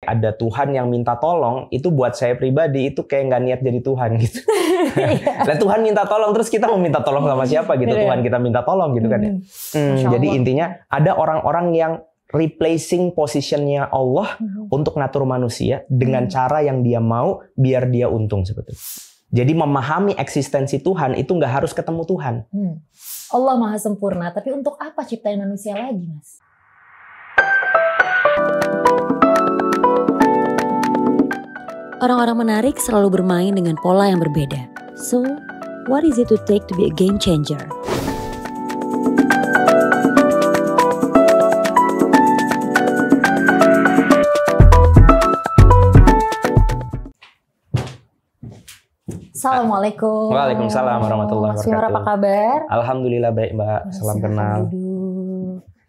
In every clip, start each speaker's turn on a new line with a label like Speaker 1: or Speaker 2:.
Speaker 1: ada Tuhan yang minta tolong, itu buat saya pribadi itu kayak nggak niat jadi Tuhan gitu. Lah Tuhan minta tolong, terus kita mau minta tolong sama siapa gitu? Tuhan kita minta tolong gitu kan ya. Jadi intinya ada orang-orang yang replacing positionnya Allah untuk ngatur manusia dengan cara yang dia mau biar dia untung sebetulnya. Jadi memahami eksistensi Tuhan itu nggak harus ketemu Tuhan.
Speaker 2: Allah maha sempurna, tapi untuk apa ciptain manusia lagi, Mas?
Speaker 3: Orang-orang menarik selalu bermain dengan pola yang berbeda. So, what is it to take to be a game changer?
Speaker 2: Assalamualaikum.
Speaker 1: Waalaikumsalam warahmatullahi
Speaker 2: Mas Fior,
Speaker 1: wabarakatuh.
Speaker 2: apa kabar?
Speaker 1: Alhamdulillah baik Mbak. Salam kenal.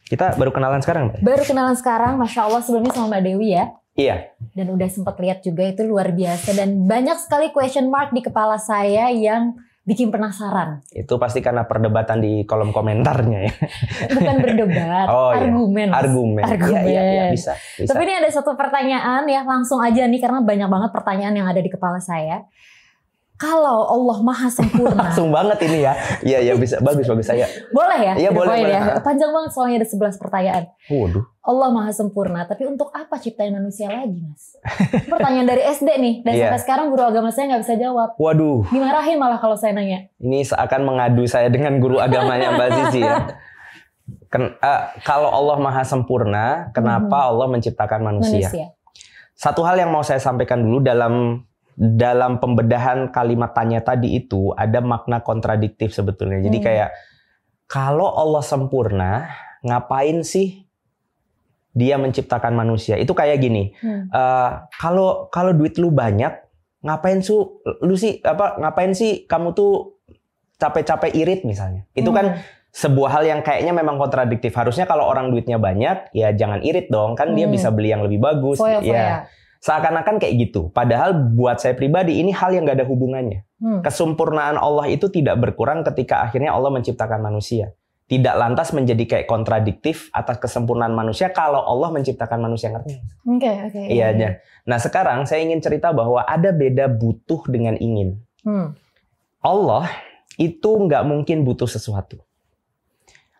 Speaker 1: Kita baru kenalan sekarang Mbak?
Speaker 2: Baru kenalan sekarang, Masya Allah, sebelumnya sama Mbak Dewi ya.
Speaker 1: Iya.
Speaker 2: Dan udah sempat lihat juga, itu luar biasa. Dan banyak sekali question mark di kepala saya yang bikin penasaran.
Speaker 1: Itu pasti karena perdebatan di kolom komentarnya ya.
Speaker 2: Bukan berdebat, argumen.
Speaker 1: Argumen. Iya, bisa.
Speaker 2: Tapi ini ada satu pertanyaan ya, langsung aja nih, karena banyak banget pertanyaan yang ada di kepala saya. Kalau Allah maha sempurna.
Speaker 1: Langsung banget ini ya. Iya bisa. Bagus saya.
Speaker 2: Boleh ya?
Speaker 1: Iya boleh.
Speaker 2: Ya. Panjang banget soalnya ada 11 pertanyaan.
Speaker 1: Waduh.
Speaker 2: Allah maha sempurna, tapi untuk apa ciptain manusia lagi, Mas? Pertanyaan dari SD nih. Dan sampai sekarang guru agama saya nggak bisa jawab.
Speaker 1: Waduh.
Speaker 2: Dimarahin malah kalau saya nanya.
Speaker 1: Ini seakan mengadu saya dengan guru agamanya Mbak Zizi ya. Kalau Allah maha sempurna, kenapa Allah menciptakan manusia? Satu hal yang mau saya sampaikan dulu dalam pembedahan kalimat tanya tadi itu ada makna kontradiktif sebetulnya. Jadi kayak kalau Allah sempurna, ngapain sih dia menciptakan manusia? Itu kayak gini. Kalau duit lu banyak, ngapain sih kamu tuh capek-capek irit misalnya? Itu kan sebuah hal yang kayaknya memang kontradiktif. Harusnya kalau orang duitnya banyak, ya jangan irit dong. Kan dia bisa beli yang lebih bagus. Ya. Seakan-akan kayak gitu. Padahal buat saya pribadi ini hal yang gak ada hubungannya. Kesempurnaan Allah itu tidak berkurang ketika akhirnya Allah menciptakan manusia. Tidak lantas menjadi kayak kontradiktif atas kesempurnaan manusia kalau Allah menciptakan manusia. Ngerti?
Speaker 2: Oke.
Speaker 1: Iya. Nah sekarang saya ingin cerita bahwa ada beda butuh dengan ingin. Allah itu nggak mungkin butuh sesuatu.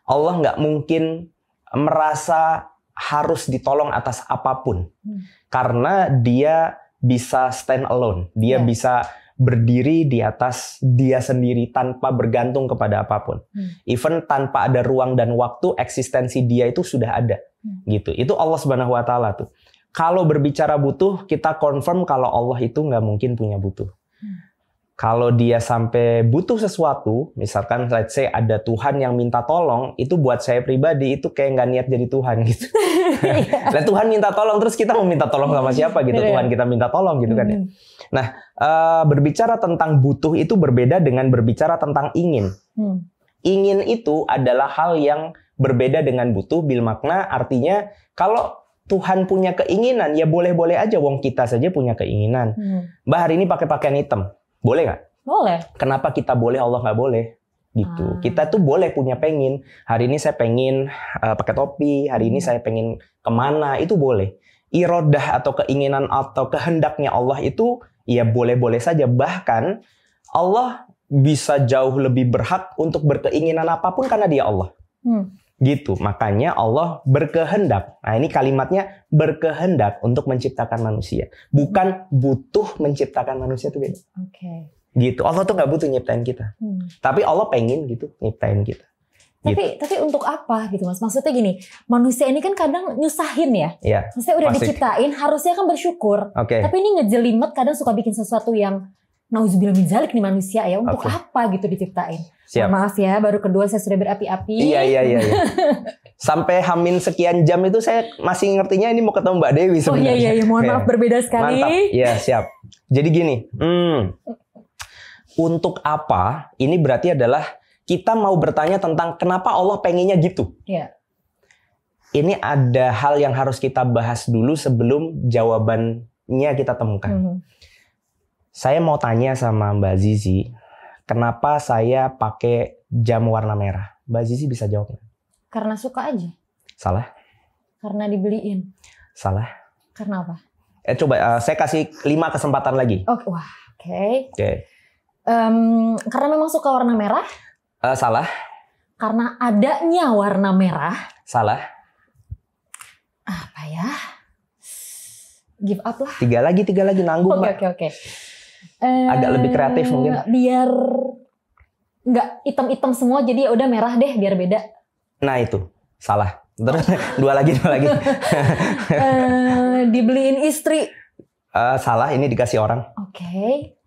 Speaker 1: Allah nggak mungkin merasa harus ditolong atas apapun. Karena dia bisa stand alone. Dia bisa berdiri di atas dia sendiri tanpa bergantung kepada apapun. Even tanpa ada ruang dan waktu, eksistensi dia itu sudah ada. Gitu. Itu Allah Subhanahu wa taala tuh. Kalau berbicara butuh, kita confirm kalau Allah itu nggak mungkin punya butuh. Kalau dia sampai butuh sesuatu, misalkan let's say ada Tuhan yang minta tolong, itu buat saya pribadi itu kayak nggak niat jadi Tuhan gitu. Lah Tuhan minta tolong, terus kita mau minta tolong sama siapa gitu? Tuhan kita minta tolong gitu kan ya. Nah, berbicara tentang butuh itu berbeda dengan berbicara tentang ingin. Ingin itu adalah hal yang berbeda dengan butuh, bil makna artinya kalau Tuhan punya keinginan, ya boleh-boleh aja, wong kita saja punya keinginan. Mbak hari ini pakai pakaian hitam. Boleh nggak?
Speaker 2: Boleh.
Speaker 1: Kenapa kita boleh, Allah nggak boleh? Gitu. Kita tuh boleh punya pengin. Hari ini saya pengen pakai topi. Hari ini saya pengen kemana. Itu boleh. Irodah atau keinginan atau kehendaknya Allah itu ya boleh-boleh saja. Bahkan Allah bisa jauh lebih berhak untuk berkeinginan apapun karena dia Allah. Gitu. Makanya Allah berkehendak. Nah ini kalimatnya berkehendak untuk menciptakan manusia. Bukan butuh menciptakan manusia itu beda. Gitu. Allah tuh nggak butuh nyiptain kita. Tapi Allah pengen gitu nyiptain kita.
Speaker 2: Tapi untuk apa gitu Mas? Maksudnya gini, manusia ini kan kadang nyusahin ya. Maksudnya udah diciptain, harusnya kan bersyukur. Tapi ini ngejelimet, kadang suka bikin sesuatu yang nauzubillah min zalik nih manusia ya. Untuk apa gitu diciptain? Maaf ya, baru kedua saya sudah berapi-api.
Speaker 1: Iya. Sampai hamin sekian jam itu saya masih ngertinya ini mau ketemu Mbak Dewi sebenarnya.
Speaker 2: Iya. Mohon maaf berbeda sekali.
Speaker 1: Mantap. Iya, siap. Jadi gini, untuk apa? Ini berarti adalah kita mau bertanya tentang kenapa Allah pengennya gitu. Ini ada hal yang harus kita bahas dulu sebelum jawabannya kita temukan. Saya mau tanya sama Mbak Zizi, kenapa saya pakai jam warna merah? Mbak Zizi bisa jawab nggak?
Speaker 2: Karena suka aja.
Speaker 1: Salah.
Speaker 2: Karena dibeliin.
Speaker 1: Salah.
Speaker 2: Karena apa?
Speaker 1: Coba saya kasih 5 kesempatan lagi.
Speaker 2: Oke. Karena memang suka warna merah?
Speaker 1: Salah.
Speaker 2: Karena adanya warna merah?
Speaker 1: Salah.
Speaker 2: Apa ya? Give up lah.
Speaker 1: 3 lagi nanggung.
Speaker 2: Oke.
Speaker 1: Agak lebih kreatif mungkin.
Speaker 2: Biar nggak hitam-hitam semua, jadi ya udah merah deh biar beda.
Speaker 1: Nah itu salah. Terus 2 lagi.
Speaker 2: Dibeliin istri.
Speaker 1: Salah, ini dikasih orang.
Speaker 2: Oke.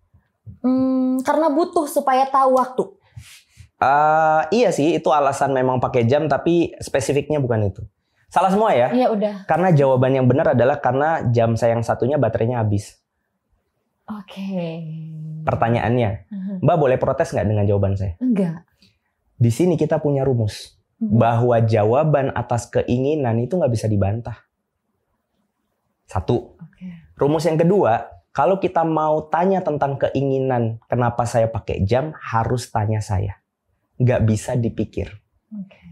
Speaker 2: Karena butuh supaya tahu waktu.
Speaker 1: Iya sih, itu alasan memang pakai jam, tapi spesifiknya bukan itu. Salah semua ya?
Speaker 2: Iya udah.
Speaker 1: Karena jawaban yang benar adalah karena jam saya yang satunya baterainya habis.
Speaker 2: Oke.
Speaker 1: Pertanyaannya, Mbak boleh protes nggak dengan jawaban saya?
Speaker 2: Enggak.
Speaker 1: Di sini kita punya rumus bahwa jawaban atas keinginan itu nggak bisa dibantah. 1. Rumus yang kedua, kalau kita mau tanya tentang keinginan, kenapa saya pakai jam, harus tanya saya. Nggak bisa dipikir.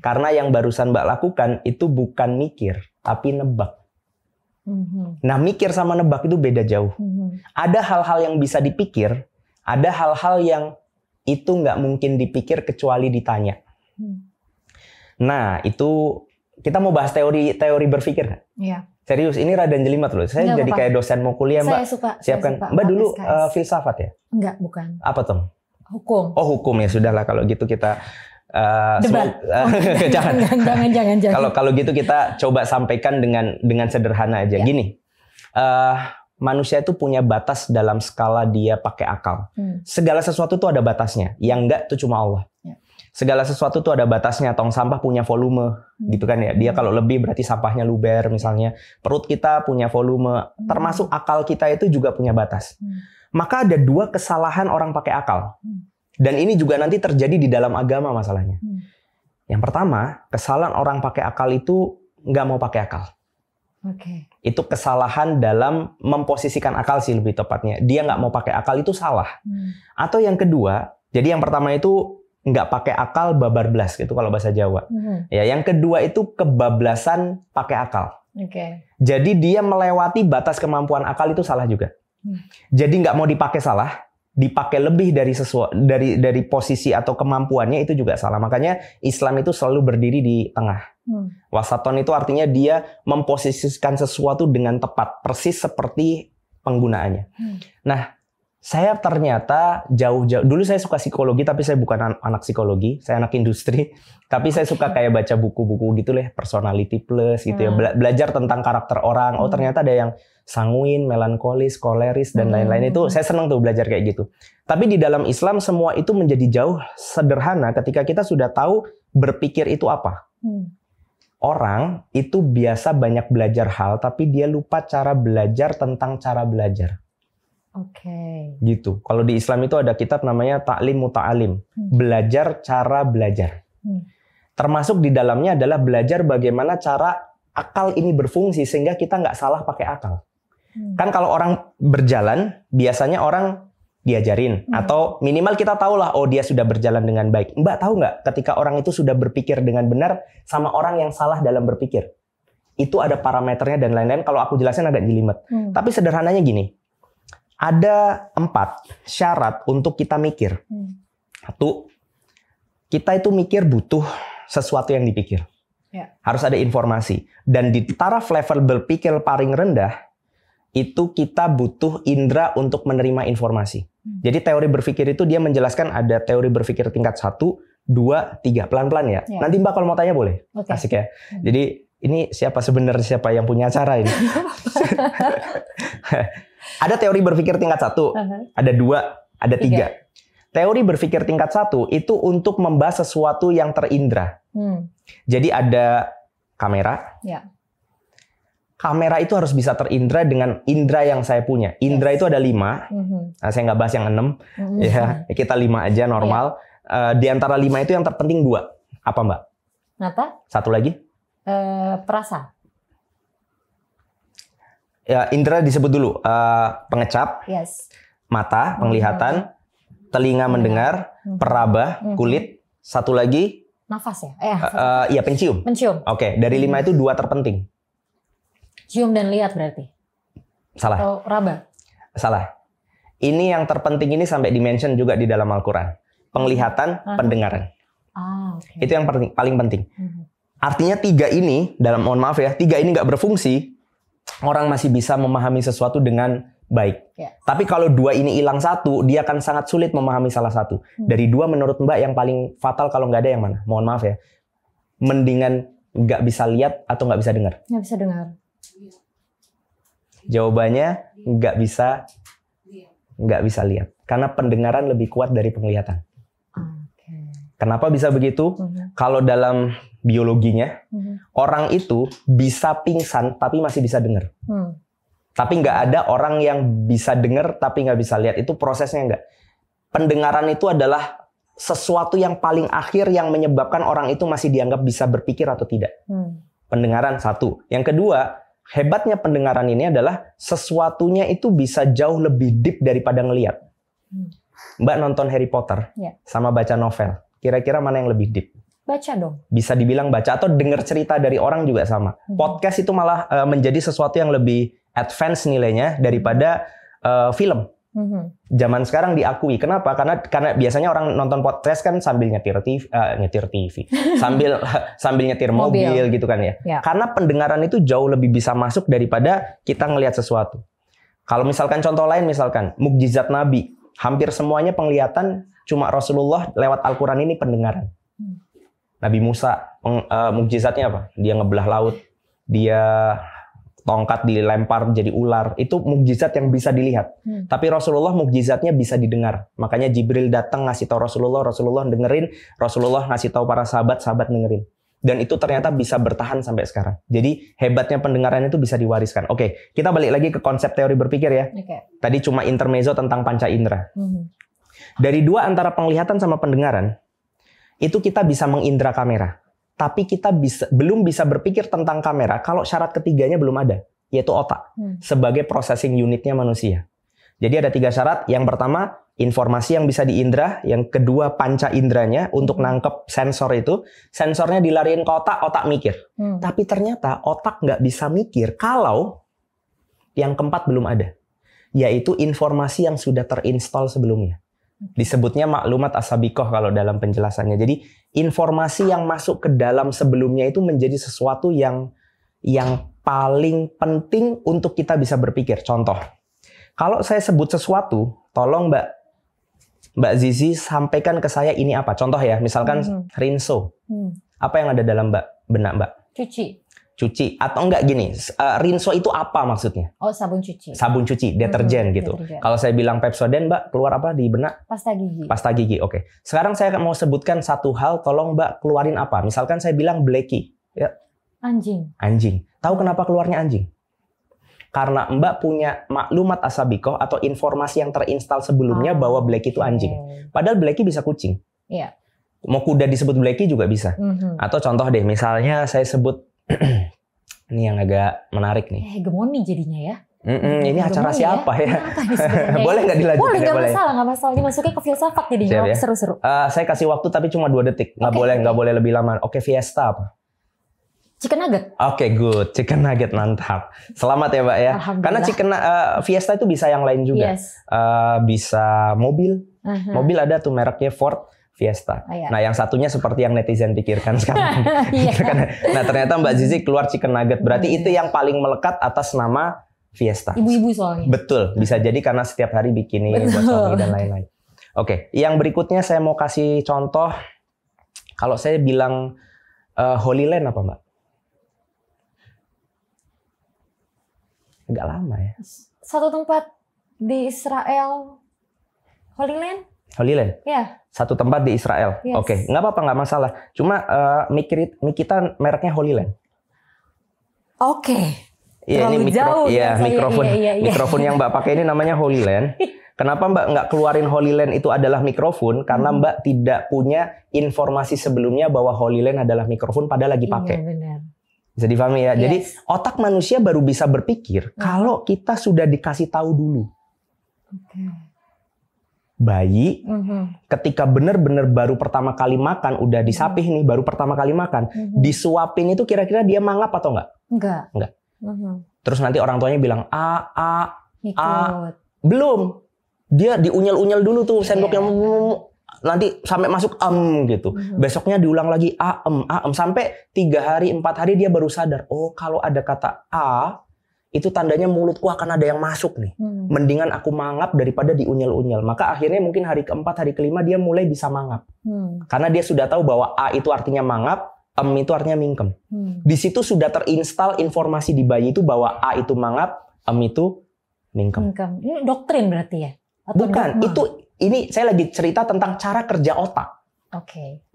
Speaker 1: Karena yang barusan Mbak lakukan itu bukan mikir, tapi nebak. Nah, mikir sama nebak itu beda jauh. Ada hal-hal yang bisa dipikir, ada hal-hal yang itu nggak mungkin dipikir kecuali ditanya. Nah, itu kita mau bahas teori berpikir nggak?
Speaker 2: Iya.
Speaker 1: Serius, ini rada jelimet loh. Saya jadi kayak dosen mau kuliah, Mbak.
Speaker 2: Saya suka.
Speaker 1: Siapkan. Mbak dulu filsafat ya?
Speaker 2: Enggak, bukan.
Speaker 1: Apa tuh?
Speaker 2: Hukum.
Speaker 1: Oh, hukum ya. Sudahlah kalau gitu kita
Speaker 2: debat. Jangan.
Speaker 1: Kalau gitu kita coba sampaikan dengan sederhana aja. Gini, manusia itu punya batas dalam skala dia pakai akal. Segala sesuatu tuh ada batasnya. Yang enggak tuh cuma Allah. Segala sesuatu tuh ada batasnya. Tong sampah punya volume, gitu kan ya. Dia kalau lebih berarti sampahnya luber misalnya. Perut kita punya volume. Termasuk akal kita itu juga punya batas. Maka ada 2 kesalahan orang pakai akal. Dan ini juga nanti terjadi di dalam agama masalahnya. Yang pertama, kesalahan orang pakai akal itu nggak mau pakai akal. Itu kesalahan dalam memposisikan akal sih lebih tepatnya. Dia nggak mau pakai akal itu salah. Atau yang kedua, jadi yang pertama itu nggak pakai akal babar blas gitu kalau bahasa Jawa. Ya, yang kedua itu kebablasan pakai akal. Jadi dia melewati batas kemampuan akal itu salah juga. Jadi nggak mau dipakai salah, dipakai lebih dari posisi atau kemampuannya itu juga salah. Makanya Islam itu selalu berdiri di tengah. Wasaton itu artinya dia memposisikan sesuatu dengan tepat, persis seperti penggunaannya. Nah, saya ternyata jauh-jauh, dulu saya suka psikologi, tapi saya bukan anak psikologi, saya anak industri. Tapi saya suka kayak baca buku-buku gitu lah, personality plus gitu ya, belajar tentang karakter orang. Oh ternyata ada yang sanguin, melankolis, koleris, dan lain-lain. Itu saya senang tuh belajar kayak gitu. Tapi di dalam Islam semua itu menjadi jauh sederhana ketika kita sudah tahu berpikir itu apa. Orang itu biasa banyak belajar hal, tapi dia lupa cara belajar tentang cara belajar. Gitu. Kalau di Islam itu ada kitab namanya Ta'lim Muta'alim. Belajar cara belajar. Termasuk di dalamnya adalah belajar bagaimana cara akal ini berfungsi sehingga kita nggak salah pakai akal. Kan kalau orang berjalan, biasanya orang diajarin. Atau minimal kita tahulah, oh dia sudah berjalan dengan baik. Mbak tahu nggak ketika orang itu sudah berpikir dengan benar sama orang yang salah dalam berpikir? Itu ada parameternya dan lain-lain. Kalau aku jelasin agak jelimet. Tapi sederhananya gini. Ada 4 syarat untuk kita mikir. 1, kita itu mikir butuh sesuatu yang dipikir. Harus ada informasi. Dan di taraf level berpikir paling rendah, itu kita butuh indera untuk menerima informasi. Jadi teori berpikir itu dia menjelaskan ada teori berpikir tingkat 1, 2, 3. Pelan-pelan ya. Nanti Mbak kalau mau tanya boleh. Asik ya. Jadi ini siapa yang punya acara ini? Ada teori berpikir tingkat 1, ada 2, ada 3. Teori berpikir tingkat 1 itu untuk membahas sesuatu yang terindra. Jadi ada kamera. Kamera itu harus bisa terindra dengan indra yang saya punya. Indra itu ada 5. Nah, saya nggak bahas yang 6. Ya, kita 5 aja normal. Di antara 5 itu yang terpenting 2. Apa Mbak?
Speaker 2: Apa?
Speaker 1: 1 lagi?
Speaker 2: Perasa.
Speaker 1: Ya, indra disebut dulu. Pengecap, mata, penglihatan, telinga mendengar, peraba, kulit. 1 lagi?
Speaker 2: Nafas ya?
Speaker 1: Iya, pencium.
Speaker 2: Pencium.
Speaker 1: Oke, dari 5 itu 2 terpenting.
Speaker 2: Cium dan lihat berarti?
Speaker 1: Salah.
Speaker 2: Atau raba?
Speaker 1: Salah. Ini yang terpenting ini sampai dimention juga di dalam Al-Quran. Penglihatan, pendengaran.
Speaker 2: Okay.
Speaker 1: Itu yang paling penting. Artinya 3 ini, mohon maaf ya, 3 ini nggak berfungsi, orang masih bisa memahami sesuatu dengan baik. Tapi kalau 2 ini hilang 1, dia akan sangat sulit memahami salah satu. Dari 2 menurut Mbak yang paling fatal kalau nggak ada yang mana? Mohon maaf ya. Mendingan nggak bisa lihat atau nggak bisa dengar?
Speaker 2: Nggak bisa dengar.
Speaker 1: Jawabannya nggak bisa lihat. Karena pendengaran lebih kuat dari penglihatan. Kenapa bisa begitu? Kalau dalam biologinya, orang itu bisa pingsan tapi masih bisa dengar. Tapi nggak ada orang yang bisa dengar tapi nggak bisa lihat. Itu prosesnya nggak. Pendengaran itu adalah sesuatu yang paling akhir yang menyebabkan orang itu masih dianggap bisa berpikir atau tidak. Pendengaran 1. Yang kedua, hebatnya pendengaran ini adalah sesuatunya itu bisa jauh lebih deep daripada ngelihat. Mbak nonton Harry Potter sama baca novel. Kira-kira mana yang lebih deep?
Speaker 2: Baca dong.
Speaker 1: Bisa dibilang baca atau dengar cerita dari orang juga sama. Podcast itu malah menjadi sesuatu yang lebih advance nilainya daripada film. Zaman sekarang diakui. Kenapa? Karena biasanya orang nonton podcast kan sambil nyetir TV, sambil nyetir mobil gitu kan ya. Karena pendengaran itu jauh lebih bisa masuk daripada kita ngelihat sesuatu. Kalau misalkan contoh lain, misalkan mukjizat Nabi, hampir semuanya penglihatan, cuma Rasulullah lewat Al-Quran ini pendengaran. Nabi Musa, mukjizatnya apa? Dia ngebelah laut, dia tongkat dilempar jadi ular. Itu mukjizat yang bisa dilihat. Tapi Rasulullah mukjizatnya bisa didengar. Makanya Jibril datang ngasih tahu Rasulullah dengerin, Rasulullah ngasih tahu para sahabat dengerin. Dan itu ternyata bisa bertahan sampai sekarang. Jadi hebatnya pendengaran itu bisa diwariskan. Oke, kita balik lagi ke konsep teori berpikir ya. Tadi cuma intermezzo tentang panca indera. Dari 2 antara penglihatan sama pendengaran, itu kita bisa mengindra kamera. Tapi kita belum bisa berpikir tentang kamera kalau syarat ketiganya belum ada, yaitu otak. Sebagai processing unitnya manusia. Jadi ada 3 syarat. Yang pertama, informasi yang bisa diindra. Yang kedua, panca indranya untuk nangkep sensor itu. Sensornya dilariin ke otak, otak mikir. Tapi ternyata otak nggak bisa mikir kalau yang keempat belum ada. Yaitu informasi yang sudah terinstall sebelumnya. Disebutnya maklumat as-sabiqah kalau dalam penjelasannya. Jadi informasi yang masuk ke dalam sebelumnya itu menjadi sesuatu yang paling penting untuk kita bisa berpikir. Contoh, kalau saya sebut sesuatu, tolong Mbak Zizi sampaikan ke saya ini apa. Contoh ya, misalkan rinso. Apa yang ada dalam benak Mbak? Cuci. Atau enggak gini, rinso itu apa maksudnya?
Speaker 2: Oh, sabun cuci.
Speaker 1: Sabun cuci, deterjen gitu. Kalau saya bilang Pepsodent, Mbak, keluar apa di benak?
Speaker 2: Pasta gigi,
Speaker 1: oke. Sekarang saya mau sebutkan satu hal, tolong Mbak keluarin apa? Misalkan saya bilang Blacky. Ya. Anjing. Tahu kenapa keluarnya anjing? Karena Mbak punya maklumat as-sabiqah atau informasi yang terinstall sebelumnya bahwa Blacky itu anjing. Padahal Blacky bisa kucing.
Speaker 2: Iya.
Speaker 1: Mau kuda disebut Blacky juga bisa. Atau contoh deh, misalnya saya sebut ini yang agak menarik nih.
Speaker 2: Hegemoni jadinya ya.
Speaker 1: Ini acara siapa ya? Boleh nggak dilanjutin?
Speaker 2: Boleh, nggak masalah. Ini masuknya ke filsafat jadinya.
Speaker 1: Ya?
Speaker 2: Seru-seru.
Speaker 1: Saya kasih waktu tapi cuma 2 detik. Nggak boleh lebih lama. Oke, Fiesta apa?
Speaker 2: Chicken nugget.
Speaker 1: Oke, good. Chicken nugget, mantap. Selamat ya, Mbak ya. Karena Fiesta itu bisa yang lain juga. Bisa mobil. Mobil ada tuh mereknya Ford Fiesta. Nah, yang satunya seperti yang netizen pikirkan sekarang. Nah, ternyata Mbak Zizi keluar chicken nugget. Berarti itu yang paling melekat atas nama Fiesta.
Speaker 2: Ibu-ibu soalnya.
Speaker 1: Betul. Bisa jadi karena setiap hari bikini buat suami dan lain-lain. Oke, yang berikutnya saya mau kasih contoh. Kalau saya bilang Holy Land apa, Mbak? Agak lama ya.
Speaker 2: Satu tempat di Israel. Holy Land?
Speaker 1: Holy Land?
Speaker 2: Ya.
Speaker 1: Satu tempat di Israel.
Speaker 2: Yes.
Speaker 1: Oke, nggak apa-apa, nggak masalah. Cuma kita mereknya Holy Land.
Speaker 2: Oke.
Speaker 1: Iya, ini mikrofon yang Mbak pakai ini namanya Holy Land. Kenapa Mbak nggak keluarin Holy Land itu adalah mikrofon? Karena Mbak tidak punya informasi sebelumnya bahwa Holy Land adalah mikrofon padahal lagi pakai.
Speaker 2: Iya, benar.
Speaker 1: Bisa difahami ya? Yes. Jadi otak manusia baru bisa berpikir kalau kita sudah dikasih tahu dulu. Bayi ketika benar-benar baru pertama kali makan, udah disapih nih, baru pertama kali makan, disuapin itu kira-kira dia mangap atau enggak?
Speaker 2: Enggak.
Speaker 1: Terus nanti orang tuanya bilang belum. Dia diunyel-unyel dulu tuh sendoknya, nanti sampai masuk gitu. Besoknya diulang lagi sampai 3 hari 4 hari dia baru sadar. Oh, kalau ada kata itu tandanya mulutku akan ada yang masuk nih. Mendingan aku mangap daripada diunyel-unyel. Maka akhirnya mungkin hari keempat, hari kelima dia mulai bisa mangap. Karena dia sudah tahu bahwa A itu artinya mangap, itu artinya mingkem. Di situ sudah terinstal informasi di bayi itu bahwa A itu mangap, itu mingkem.
Speaker 2: Ini doktrin berarti ya?
Speaker 1: Atau bukan, ini saya lagi cerita tentang cara kerja otak.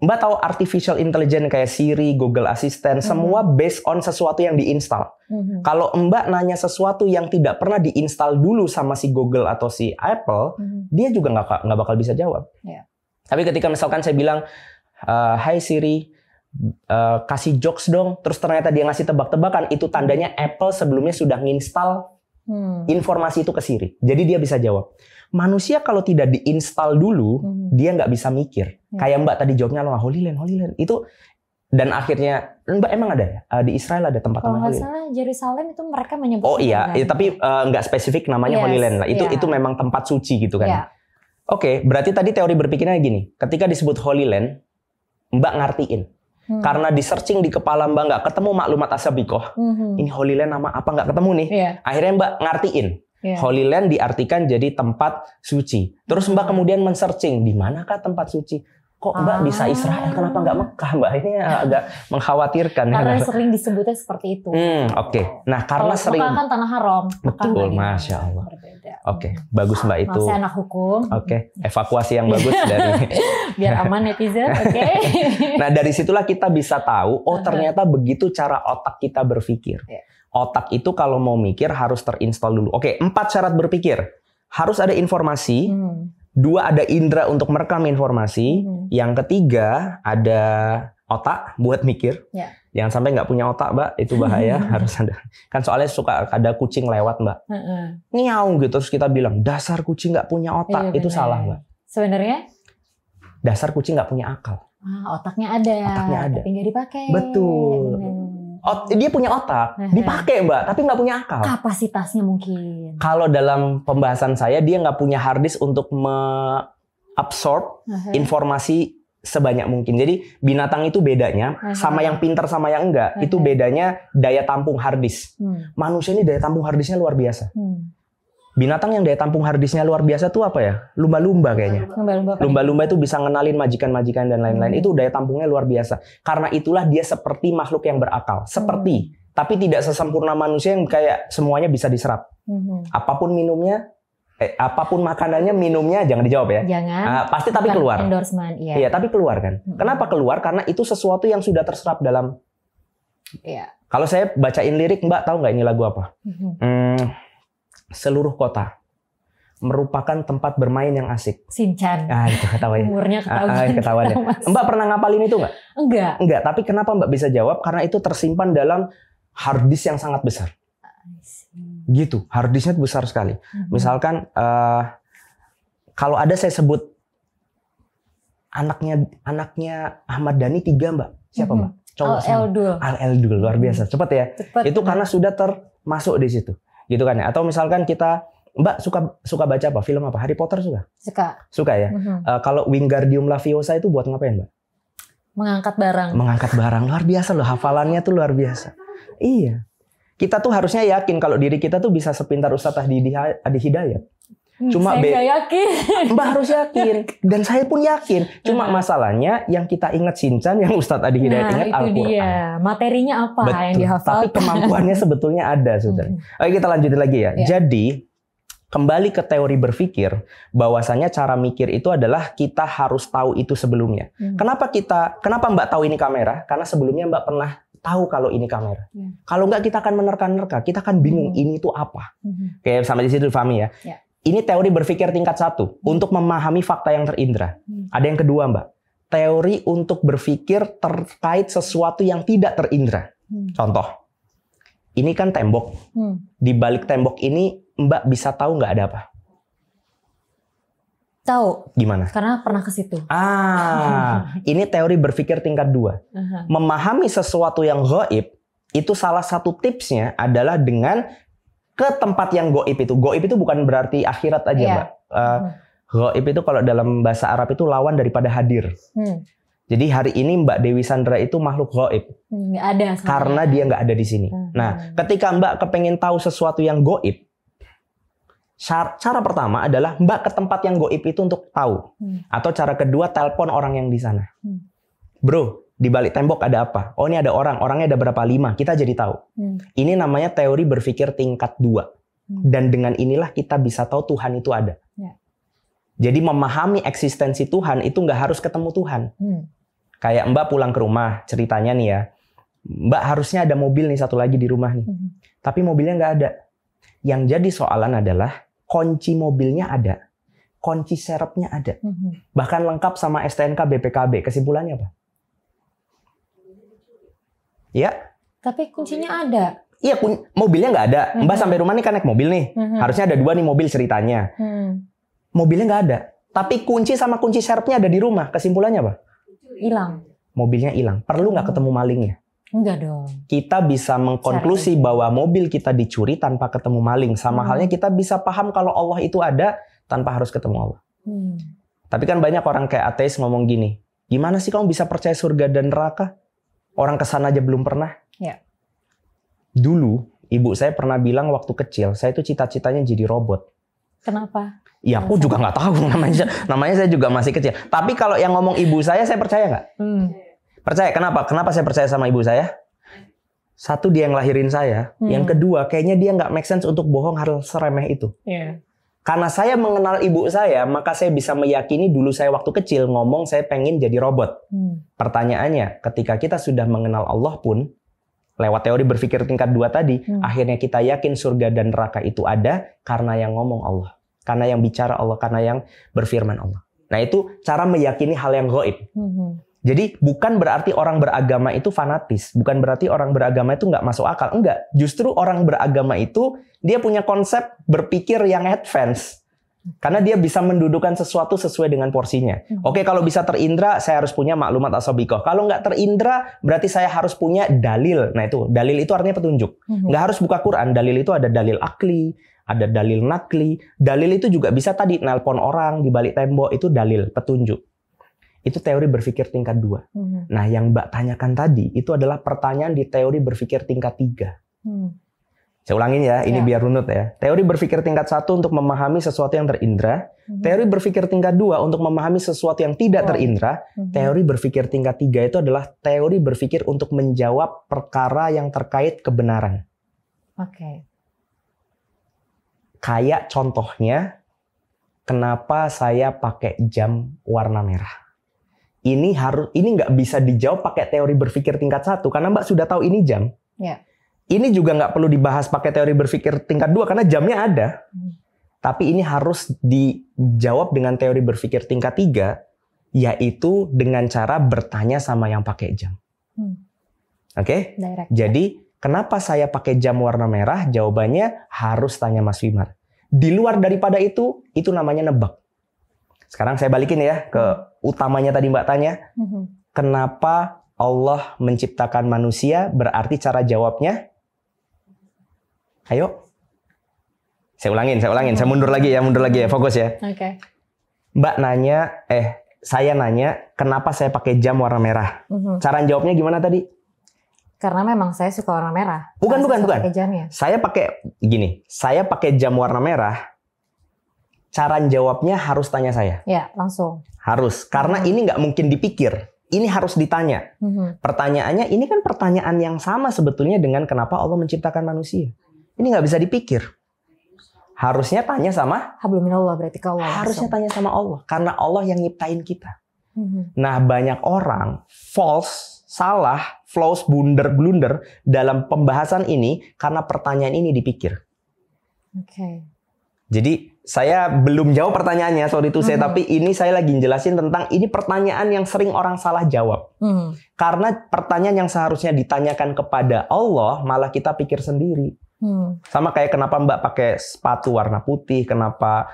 Speaker 1: Mbak tahu artificial intelligence kayak Siri, Google Assistant, semua based on sesuatu yang diinstal. Kalau Mbak nanya sesuatu yang tidak pernah diinstal dulu sama si Google atau si Apple, dia juga nggak bakal bisa jawab. Tapi ketika misalkan saya bilang, Hai Siri, kasih jokes dong, terus ternyata dia ngasih tebak-tebakan, itu tandanya Apple sebelumnya sudah nginstal informasi itu ke Siri. Jadi dia bisa jawab. Manusia kalau tidak diinstal dulu, dia nggak bisa mikir. Kayak Mbak tadi jawabnya Holy Land. Itu dan akhirnya Mbak emang ada ya? Di Israel ada tempat namanya Holy Land.
Speaker 2: Kalau nggak salah Yerusalem itu mereka menyebut.
Speaker 1: Oh iya, tapi nggak spesifik namanya Holy Land lah. Itu memang tempat suci gitu kan. Oke, berarti tadi teori berpikirnya gini. Ketika disebut Holy Land, Mbak ngartiin. Karena di searching di kepala Mbak nggak ketemu maklumat asabikoh. Ini Holy Land nama apa nggak ketemu nih. Akhirnya Mbak ngartiin. Holy Land diartikan jadi tempat suci. Terus Mbak kemudian men-searching di manakah tempat suci? Kok Mbak bisa Israel? Kenapa nggak Mekah, Mbak? Ini agak mengkhawatirkan.
Speaker 2: Karena sering disebutnya seperti itu.
Speaker 1: Nah, karena sering.
Speaker 2: Mekah kan tanah haram.
Speaker 1: Betul, Masya Allah. Bagus Mbak itu.
Speaker 2: Saya anak hukum.
Speaker 1: Evakuasi yang bagus dari.
Speaker 2: Biar aman netizen.
Speaker 1: Nah, dari situlah kita bisa tahu. Oh, ternyata begitu cara otak kita berpikir. Otak itu kalau mau mikir harus terinstall dulu. 4 syarat berpikir. Harus ada informasi. 2 ada indera untuk merekam informasi. Yang ketiga ada otak buat mikir. Jangan sampai nggak punya otak, Mbak. Itu bahaya. Harus ada. Kan soalnya suka ada kucing lewat, Mbak. Nyaung gitu. Terus kita bilang, dasar kucing nggak punya otak. Itu salah, Mbak.
Speaker 2: Sebenarnya?
Speaker 1: Dasar kucing nggak punya akal.
Speaker 2: Otaknya ada. Tapi nggak dipakai.
Speaker 1: Betul. Dia punya otak, dipakai Mbak, tapi nggak punya akal.
Speaker 2: Kapasitasnya mungkin.
Speaker 1: Kalau dalam pembahasan saya, dia nggak punya hard disk untuk mengabsorb informasi sebanyak mungkin. Jadi binatang itu bedanya sama yang pintar sama yang enggak. Itu bedanya daya tampung hard disk. Manusia ini daya tampung hard disknya luar biasa. Binatang yang daya tampung hard disknya luar biasa tuh apa ya? Lumba-lumba kayaknya. Lumba-lumba itu bisa ngenalin majikan-majikan dan lain-lain. Itu daya tampungnya luar biasa. Karena itulah dia seperti makhluk yang berakal. Seperti. Tapi tidak sesempurna manusia yang kayak semuanya bisa diserap. Apapun minumnya, apapun makanannya, minumnya, jangan dijawab ya.
Speaker 2: Jangan.
Speaker 1: Pasti tapi keluar.
Speaker 2: Endorsement,
Speaker 1: iya, tapi keluar kan. Kenapa keluar? Karena itu sesuatu yang sudah terserap dalam. Kalau saya bacain lirik, Mbak tahu nggak ini lagu apa? Seluruh kota merupakan tempat bermain yang asik.
Speaker 2: Shinchan.
Speaker 1: Itu ketahuan.
Speaker 2: Umurnya ketahuan.
Speaker 1: Mbak pernah ngapalin itu nggak?
Speaker 2: Enggak.
Speaker 1: Tapi kenapa Mbak bisa jawab? Karena itu tersimpan dalam hard disk yang sangat besar. Gitu. Hard disknya besar sekali. Misalkan kalau ada saya sebut anaknya Ahmad Dhani 3 Mbak. Siapa Mbak? Al-Eldul. Luar biasa. Cepat ya. Itu karena sudah termasuk di situ. Gitu kan ya. Atau misalkan kita, Mbak suka baca apa? Film apa? Harry Potter suka? Suka ya. Kalau Wingardium Leviosa itu buat ngapain, Mbak?
Speaker 2: Mengangkat barang. Luar biasa loh, hafalannya tuh luar biasa. Iya. Kita tuh harusnya yakin kalau diri kita tuh bisa sepintar Ustadz Adi Hidayat. Cuma saya yakin.
Speaker 1: Mbak harus yakin. Dan saya pun yakin. Cuma masalahnya yang kita ingat Shinchan, yang Ustadz Adi Hidayat ingat Al-Quran.
Speaker 2: Itu dia. Materinya apa yang dihafal?
Speaker 1: Tapi kemampuannya sebetulnya ada, saudara. Oke, kita lanjutin lagi ya. Jadi kembali ke teori berpikir, bahwasanya cara mikir itu adalah kita harus tahu itu sebelumnya. Kenapa Mbak tahu ini kamera? Karena sebelumnya Mbak pernah tahu kalau ini kamera. Kalau enggak kita akan menerka-nerka, kita akan bingung ini tuh apa. Kayak sampai di situ dipahami ya. Ini teori berpikir tingkat 1 untuk memahami fakta yang terindra. Ada yang kedua, Mbak. Teori untuk berpikir terkait sesuatu yang tidak terindra. Contoh, ini kan tembok. Di balik tembok ini Mbak bisa tahu nggak ada apa?
Speaker 2: Tahu.
Speaker 1: Gimana?
Speaker 2: Karena pernah ke situ.
Speaker 1: Ini teori berpikir tingkat 2. Memahami sesuatu yang gaib itu salah satu tipsnya adalah dengan ke tempat yang goib itu. Goib itu bukan berarti akhirat aja, Mbak. Goib itu kalau dalam bahasa Arab itu lawan daripada hadir. Jadi hari ini Mbak Dewi Sandra itu makhluk goib.
Speaker 2: Nggak ada.
Speaker 1: Karena dia nggak ada di sini. Nah, ketika Mbak kepengen tahu sesuatu yang goib, cara pertama adalah Mbak ke tempat yang goib itu untuk tahu. Atau cara kedua, telepon orang yang di sana. Bro, di balik tembok ada apa? Oh, ini ada orang. Orangnya ada berapa? 5. Kita jadi tahu. Ini namanya teori berpikir tingkat 2. Dan dengan inilah kita bisa tahu Tuhan itu ada. Jadi memahami eksistensi Tuhan itu nggak harus ketemu Tuhan. Kayak Mbak pulang ke rumah, ceritanya nih ya. Mbak harusnya ada mobil nih satu lagi di rumah nih. Tapi mobilnya nggak ada. Yang jadi soalan adalah kunci mobilnya ada. Kunci serepnya ada. Bahkan lengkap sama STNK BPKB. Kesimpulannya apa? Ya.
Speaker 2: Tapi kuncinya ada.
Speaker 1: Iya, mobilnya nggak ada. Mbak sampai rumah nih kan naik mobil nih. Harusnya ada 2 nih mobil ceritanya. Mobilnya nggak ada. Tapi kunci sama kunci serepnya ada di rumah. Kesimpulannya apa?
Speaker 2: Hilang.
Speaker 1: Mobilnya hilang. Perlu nggak ketemu malingnya?
Speaker 2: Enggak dong.
Speaker 1: Kita bisa mengkonklusi bahwa mobil kita dicuri tanpa ketemu maling. Sama halnya kita bisa paham kalau Allah itu ada tanpa harus ketemu Allah. Tapi kan banyak orang kayak ateis ngomong gini. Gimana sih kamu bisa percaya surga dan neraka? Orang kesana aja belum pernah.
Speaker 2: Ya.
Speaker 1: Dulu, ibu saya pernah bilang waktu kecil, saya itu cita-citanya jadi robot.
Speaker 2: Kenapa?
Speaker 1: Ya aku juga nggak tahu namanya saya juga masih kecil. Tapi kalau yang ngomong ibu saya percaya nggak? Percaya. Kenapa? Kenapa saya percaya sama ibu saya? Satu, dia yang lahirin saya. Yang kedua, kayaknya dia nggak make sense untuk bohong hal seremeh itu. Karena saya mengenal ibu saya, maka saya bisa meyakini dulu saya waktu kecil ngomong saya pengen jadi robot. Pertanyaannya, ketika kita sudah mengenal Allah pun, lewat teori berpikir tingkat 2 tadi, akhirnya kita yakin surga dan neraka itu ada karena yang ngomong Allah. Karena yang bicara Allah, karena yang berfirman Allah. Nah itu cara meyakini hal yang gaib. Jadi bukan berarti orang beragama itu fanatis. Bukan berarti orang beragama itu nggak masuk akal. Enggak. Justru orang beragama itu, dia punya konsep berpikir yang advance. Karena dia bisa mendudukan sesuatu sesuai dengan porsinya. Oke, kalau bisa terindra, saya harus punya maklumat as-sabiqah. Kalau nggak terindra, berarti saya harus punya dalil. Nah itu, dalil itu artinya petunjuk. Nggak harus buka Quran. Dalil itu ada dalil akli, ada dalil nakli. Dalil itu juga bisa tadi nelpon orang di balik tembok, itu dalil, petunjuk. Itu teori berpikir tingkat 2. Nah, yang Mbak tanyakan tadi itu adalah pertanyaan di teori berpikir tingkat 3. Saya ulangin ya, ini biar runut ya. Teori berpikir tingkat 1 untuk memahami sesuatu yang terindra. Teori berpikir tingkat 2 untuk memahami sesuatu yang tidak terindra. Teori berpikir tingkat 3 itu adalah teori berpikir untuk menjawab perkara yang terkait kebenaran. Kayak contohnya, kenapa saya pakai jam warna merah? Ini nggak bisa dijawab pakai teori berpikir tingkat 1 karena Mbak sudah tahu ini jam. Ini juga nggak perlu dibahas pakai teori berpikir tingkat 2 karena jamnya ada. Tapi ini harus dijawab dengan teori berpikir tingkat 3, yaitu dengan cara bertanya sama yang pakai jam. Oke? Jadi kenapa saya pakai jam warna merah? Jawabannya harus tanya Mas Wimar. Di luar daripada itu namanya nebak. Sekarang saya balikin ya ke utamanya tadi Mbak tanya. Kenapa Allah menciptakan manusia? Berarti cara jawabnya, ayo. Saya ulangin. Saya mundur lagi ya, fokus ya. Mbak nanya, saya nanya, kenapa saya pakai jam warna merah? Cara jawabnya gimana tadi?
Speaker 2: Karena memang saya suka warna merah.
Speaker 1: Bukan.
Speaker 2: Pakai jamnya.
Speaker 1: Saya pakai jam warna merah. Cara jawabnya harus tanya saya.
Speaker 2: Ya, langsung.
Speaker 1: Harus, karena ini nggak mungkin dipikir. Ini harus ditanya. Pertanyaannya, ini kan pertanyaan yang sama sebetulnya dengan kenapa Allah menciptakan manusia. Ini nggak bisa dipikir. Harusnya tanya sama
Speaker 2: Hablum minallah, berarti ke Allah.
Speaker 1: Harusnya tanya sama Allah, karena Allah yang nyiptain kita. Nah, banyak orang salah, flaws, blunder dalam pembahasan ini karena pertanyaan ini dipikir. Jadi saya belum jawab pertanyaannya, sorry to say, tapi ini saya lagi jelasin tentang ini pertanyaan yang sering orang salah jawab. Karena pertanyaan yang seharusnya ditanyakan kepada Allah malah kita pikir sendiri. Sama kayak kenapa Mbak pakai sepatu warna putih, kenapa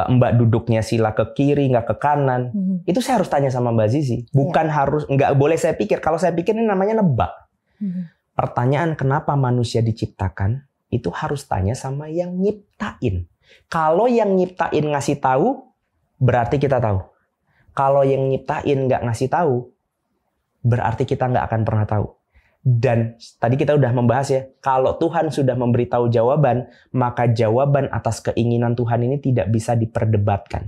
Speaker 1: Mbak duduknya sila ke kiri nggak ke kanan. Itu saya harus tanya sama Mbak Zizi. Bukan nggak boleh saya pikir. Kalau saya pikir ini namanya nebak. pertanyaan kenapa manusia diciptakan itu harus tanya sama yang nyiptain. Kalau yang nyiptain ngasih tahu, berarti kita tahu. Kalau yang nyiptain nggak ngasih tahu, berarti kita nggak akan pernah tahu. Dan tadi kita udah membahas ya, kalau Tuhan sudah memberitahu jawaban, maka jawaban atas keinginan Tuhan ini tidak bisa diperdebatkan.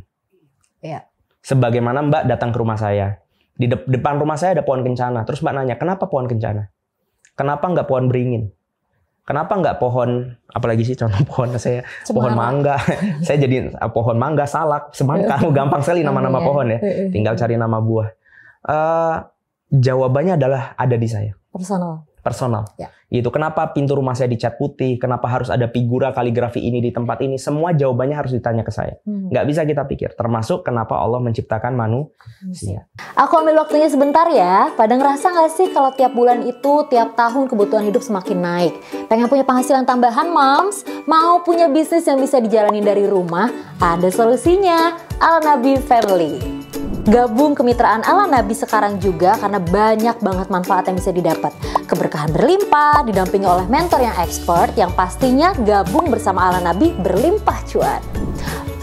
Speaker 2: Ya.
Speaker 1: Sebagaimana Mbak datang ke rumah saya. Di depan rumah saya ada pohon kencana. Terus Mbak nanya, kenapa pohon kencana? Kenapa nggak pohon beringin? Kenapa nggak pohon, apalagi sih contoh pohon saya, pohon mangga. Saya jadi pohon mangga, salak, semangka. Gampang sekali nama-nama pohon ya. Tinggal cari nama buah. Jawabannya adalah ada di saya. Personal. Ya. Itu kenapa pintu rumah saya dicat putih, kenapa harus ada figura kaligrafi ini di tempat ini, semua jawabannya harus ditanya ke saya. Nggak bisa kita pikir, termasuk kenapa Allah menciptakan manusia.
Speaker 2: Aku ambil waktunya sebentar ya. Pada ngerasa nggak sih kalau tiap bulan itu, tiap tahun kebutuhan hidup semakin naik? Pengen punya penghasilan tambahan, moms? Mau punya bisnis yang bisa dijalani dari rumah? Ada solusinya, Al-Nabi Family. Gabung kemitraan Ala Nabi sekarang juga karena banyak banget manfaat yang bisa didapat. Keberkahan berlimpah, didampingi oleh mentor yang expert yang pastinya gabung bersama Ala Nabi berlimpah cuan.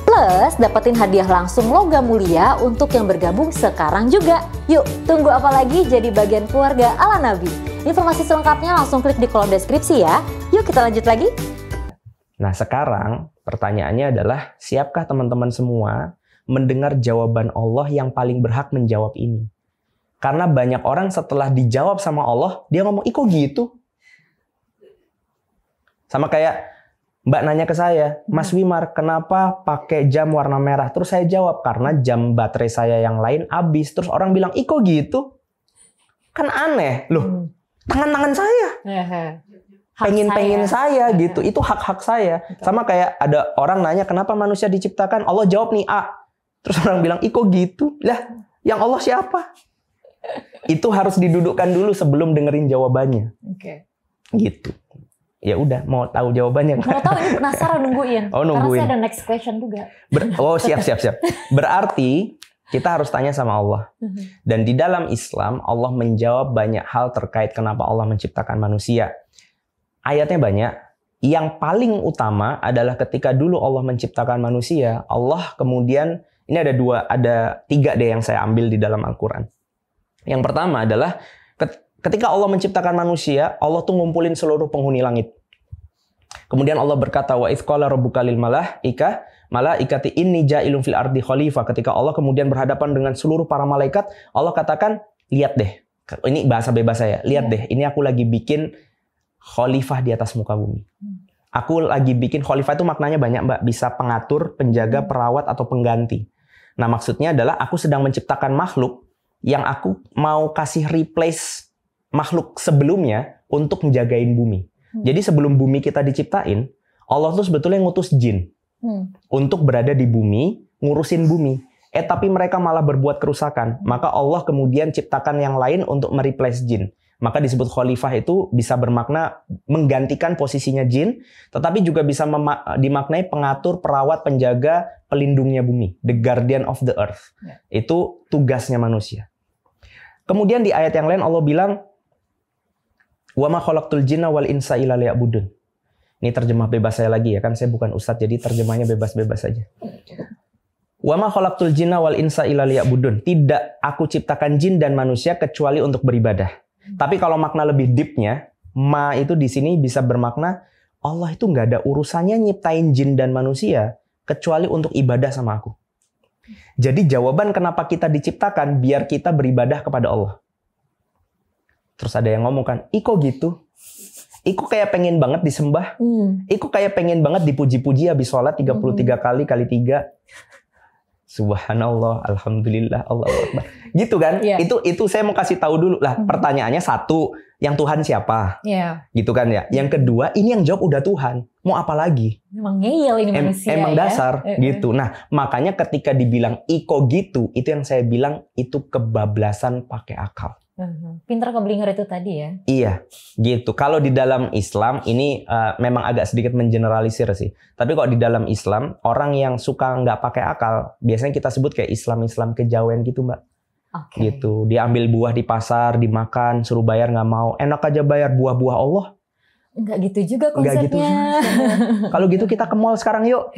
Speaker 2: Plus, dapetin hadiah langsung logam mulia untuk yang bergabung sekarang juga. Yuk, tunggu apa lagi jadi bagian keluarga Ala Nabi. Informasi selengkapnya langsung klik di kolom deskripsi ya. Yuk kita lanjut lagi.
Speaker 1: Nah sekarang pertanyaannya adalah, siapkah teman-teman semua mendengar jawaban Allah yang paling berhak menjawab ini? Karena banyak orang setelah dijawab sama Allah, dia ngomong, kok gitu? Sama kayak Mbak nanya ke saya, Mas Wimar, kenapa pakai jam warna merah? Terus saya jawab, karena jam baterai saya yang lain habis. Terus orang bilang, kok gitu? Kan aneh. Loh, tangan-tangan saya. Pengen-pengen saya gitu. Itu hak-hak saya. Sama kayak ada orang nanya, kenapa manusia diciptakan? Allah jawab nih, A. Terus orang bilang, kok gitu? Lah, yang Allah siapa? Itu harus didudukkan dulu sebelum dengerin jawabannya.
Speaker 2: Oke.
Speaker 1: Gitu. Ya udah, mau tahu jawabannya?
Speaker 2: Mau tahu, ini penasaran nungguin.
Speaker 1: Oh, nungguin.
Speaker 2: Karena saya ada next question juga.
Speaker 1: Siap. Berarti kita harus tanya sama Allah. Dan di dalam Islam, Allah menjawab banyak hal terkait kenapa Allah menciptakan manusia. Ayatnya banyak. Yang paling utama adalah ketika dulu Allah menciptakan manusia, Allah kemudian, ini ada 3 deh yang saya ambil di dalam Al-Quran. Yang pertama adalah ketika Allah menciptakan manusia, Allah tuh ngumpulin seluruh penghuni langit. Kemudian Allah berkata, wa idz qala rabbuka lil malaikati inni ja'ilun fil ardi khalifah. Ketika Allah kemudian berhadapan dengan seluruh para malaikat, Allah katakan, lihat deh. Ini bahasa bebas saya. Lihat deh, ini aku lagi bikin khalifah di atas muka bumi. Aku lagi bikin khalifah itu maknanya banyak, Mbak. Bisa pengatur, penjaga, perawat, atau pengganti. Nah maksudnya adalah aku sedang menciptakan makhluk yang aku mau kasih replace makhluk sebelumnya untuk menjagain bumi. Jadi sebelum bumi kita diciptain, Allah tuh sebetulnya ngutus jin untuk berada di bumi, ngurusin bumi. Tapi mereka malah berbuat kerusakan. Maka Allah kemudian ciptakan yang lain untuk mereplace jin. Maka disebut khalifah itu bisa bermakna menggantikan posisinya jin, tetapi juga bisa dimaknai pengatur, perawat, penjaga, pelindungnya bumi. The guardian of the earth. Itu tugasnya manusia. Kemudian di ayat yang lain Allah bilang, wa ma khalaqtul jinna wal insa illa liya'budun. Ini terjemah bebas saya lagi ya, kan saya bukan ustadz, jadi terjemahnya bebas-bebas saja. Wa ma khalaqtul jinna wal insa illa liya'budun. Tidak aku ciptakan jin dan manusia kecuali untuk beribadah. Tapi kalau makna lebih deepnya, ma itu di sini bisa bermakna Allah itu nggak ada urusannya nyiptain jin dan manusia kecuali untuk ibadah sama aku. Jadi jawaban kenapa kita diciptakan biar kita beribadah kepada Allah. Terus ada yang ngomong kan, kok gitu? Iku kayak pengen banget disembah. Iku kayak pengen banget dipuji-puji habis sholat 33 kali 3. Subhanallah, alhamdulillah, Allahu Akbar. Gitu kan? Yeah. Itu saya mau kasih tahu dulu lah. Pertanyaannya satu, yang Tuhan siapa? Yeah. Gitu kan ya. Yang kedua, ini yang jawab udah Tuhan. Mau apa lagi?
Speaker 2: Emang ngeyel ini manusia.
Speaker 1: Emang dasar gitu. Nah, makanya ketika dibilang iko gitu, itu yang saya bilang itu kebablasan pakai akal.
Speaker 2: Pinter keblinger itu tadi ya.
Speaker 1: Iya, gitu. Kalau di dalam Islam ini memang agak sedikit mengeneralisir sih. Tapi kalau di dalam Islam, orang yang suka nggak pakai akal, biasanya kita sebut kayak Islam kejawen gitu, Mbak. Gitu. Dia ambil buah di pasar, dimakan, suruh bayar nggak mau. Enak aja bayar buah-buah Allah.
Speaker 2: Enggak gitu juga konsepnya.
Speaker 1: Enggak gitu. Kalau gitu kita ke mall sekarang yuk.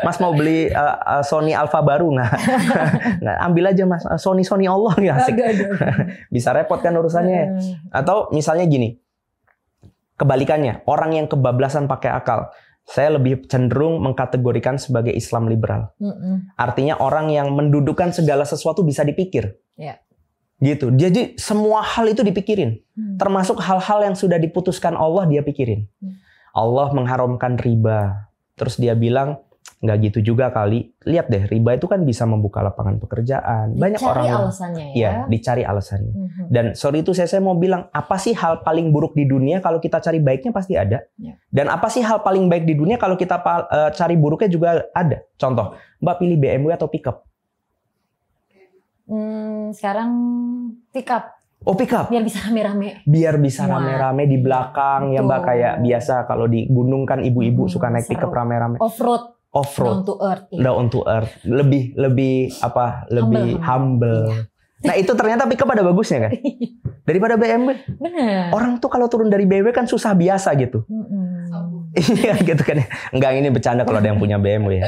Speaker 1: Mas mau beli Sony Alpha baru nggak? Nggak, ambil aja Mas Sony Allah nih asik. Bisa repot kan urusannya. Atau misalnya gini, kebalikannya, orang yang kebablasan pakai akal. Saya lebih cenderung mengkategorikan sebagai Islam liberal. Artinya orang yang mendudukkan segala sesuatu bisa dipikir. Gitu. Jadi semua hal itu dipikirin. Termasuk hal-hal yang sudah diputuskan Allah dia pikirin. Allah mengharamkan riba. Terus dia bilang, nggak gitu juga kali. Lihat deh, riba itu kan bisa membuka lapangan pekerjaan. Banyak orang
Speaker 2: alasannya ya.
Speaker 1: Dicari alasannya. Dan sorry itu saya mau bilang, apa sih hal paling buruk di dunia? Kalau kita cari baiknya pasti ada. Dan apa sih hal paling baik di dunia? Kalau kita cari buruknya juga ada. Contoh, Mbak pilih BMW atau pickup?
Speaker 2: Sekarang pickup.
Speaker 1: Oh, pickup.
Speaker 2: Biar bisa rame-rame.
Speaker 1: Biar bisa rame-rame di belakang. Ya Mbak, kayak biasa kalau di gunung kan ibu-ibu suka naik pickup rame-rame.
Speaker 2: Off-road.
Speaker 1: Down
Speaker 2: to earth.
Speaker 1: Down to earth. Lebih humble. Nah itu ternyata pickup ada bagusnya kan? Daripada BMW.
Speaker 2: Benar.
Speaker 1: Orang tuh kalau turun dari BMW kan susah biasa gitu. Iya gitu kan. Enggak, ini bercanda kalau ada yang punya BMW ya.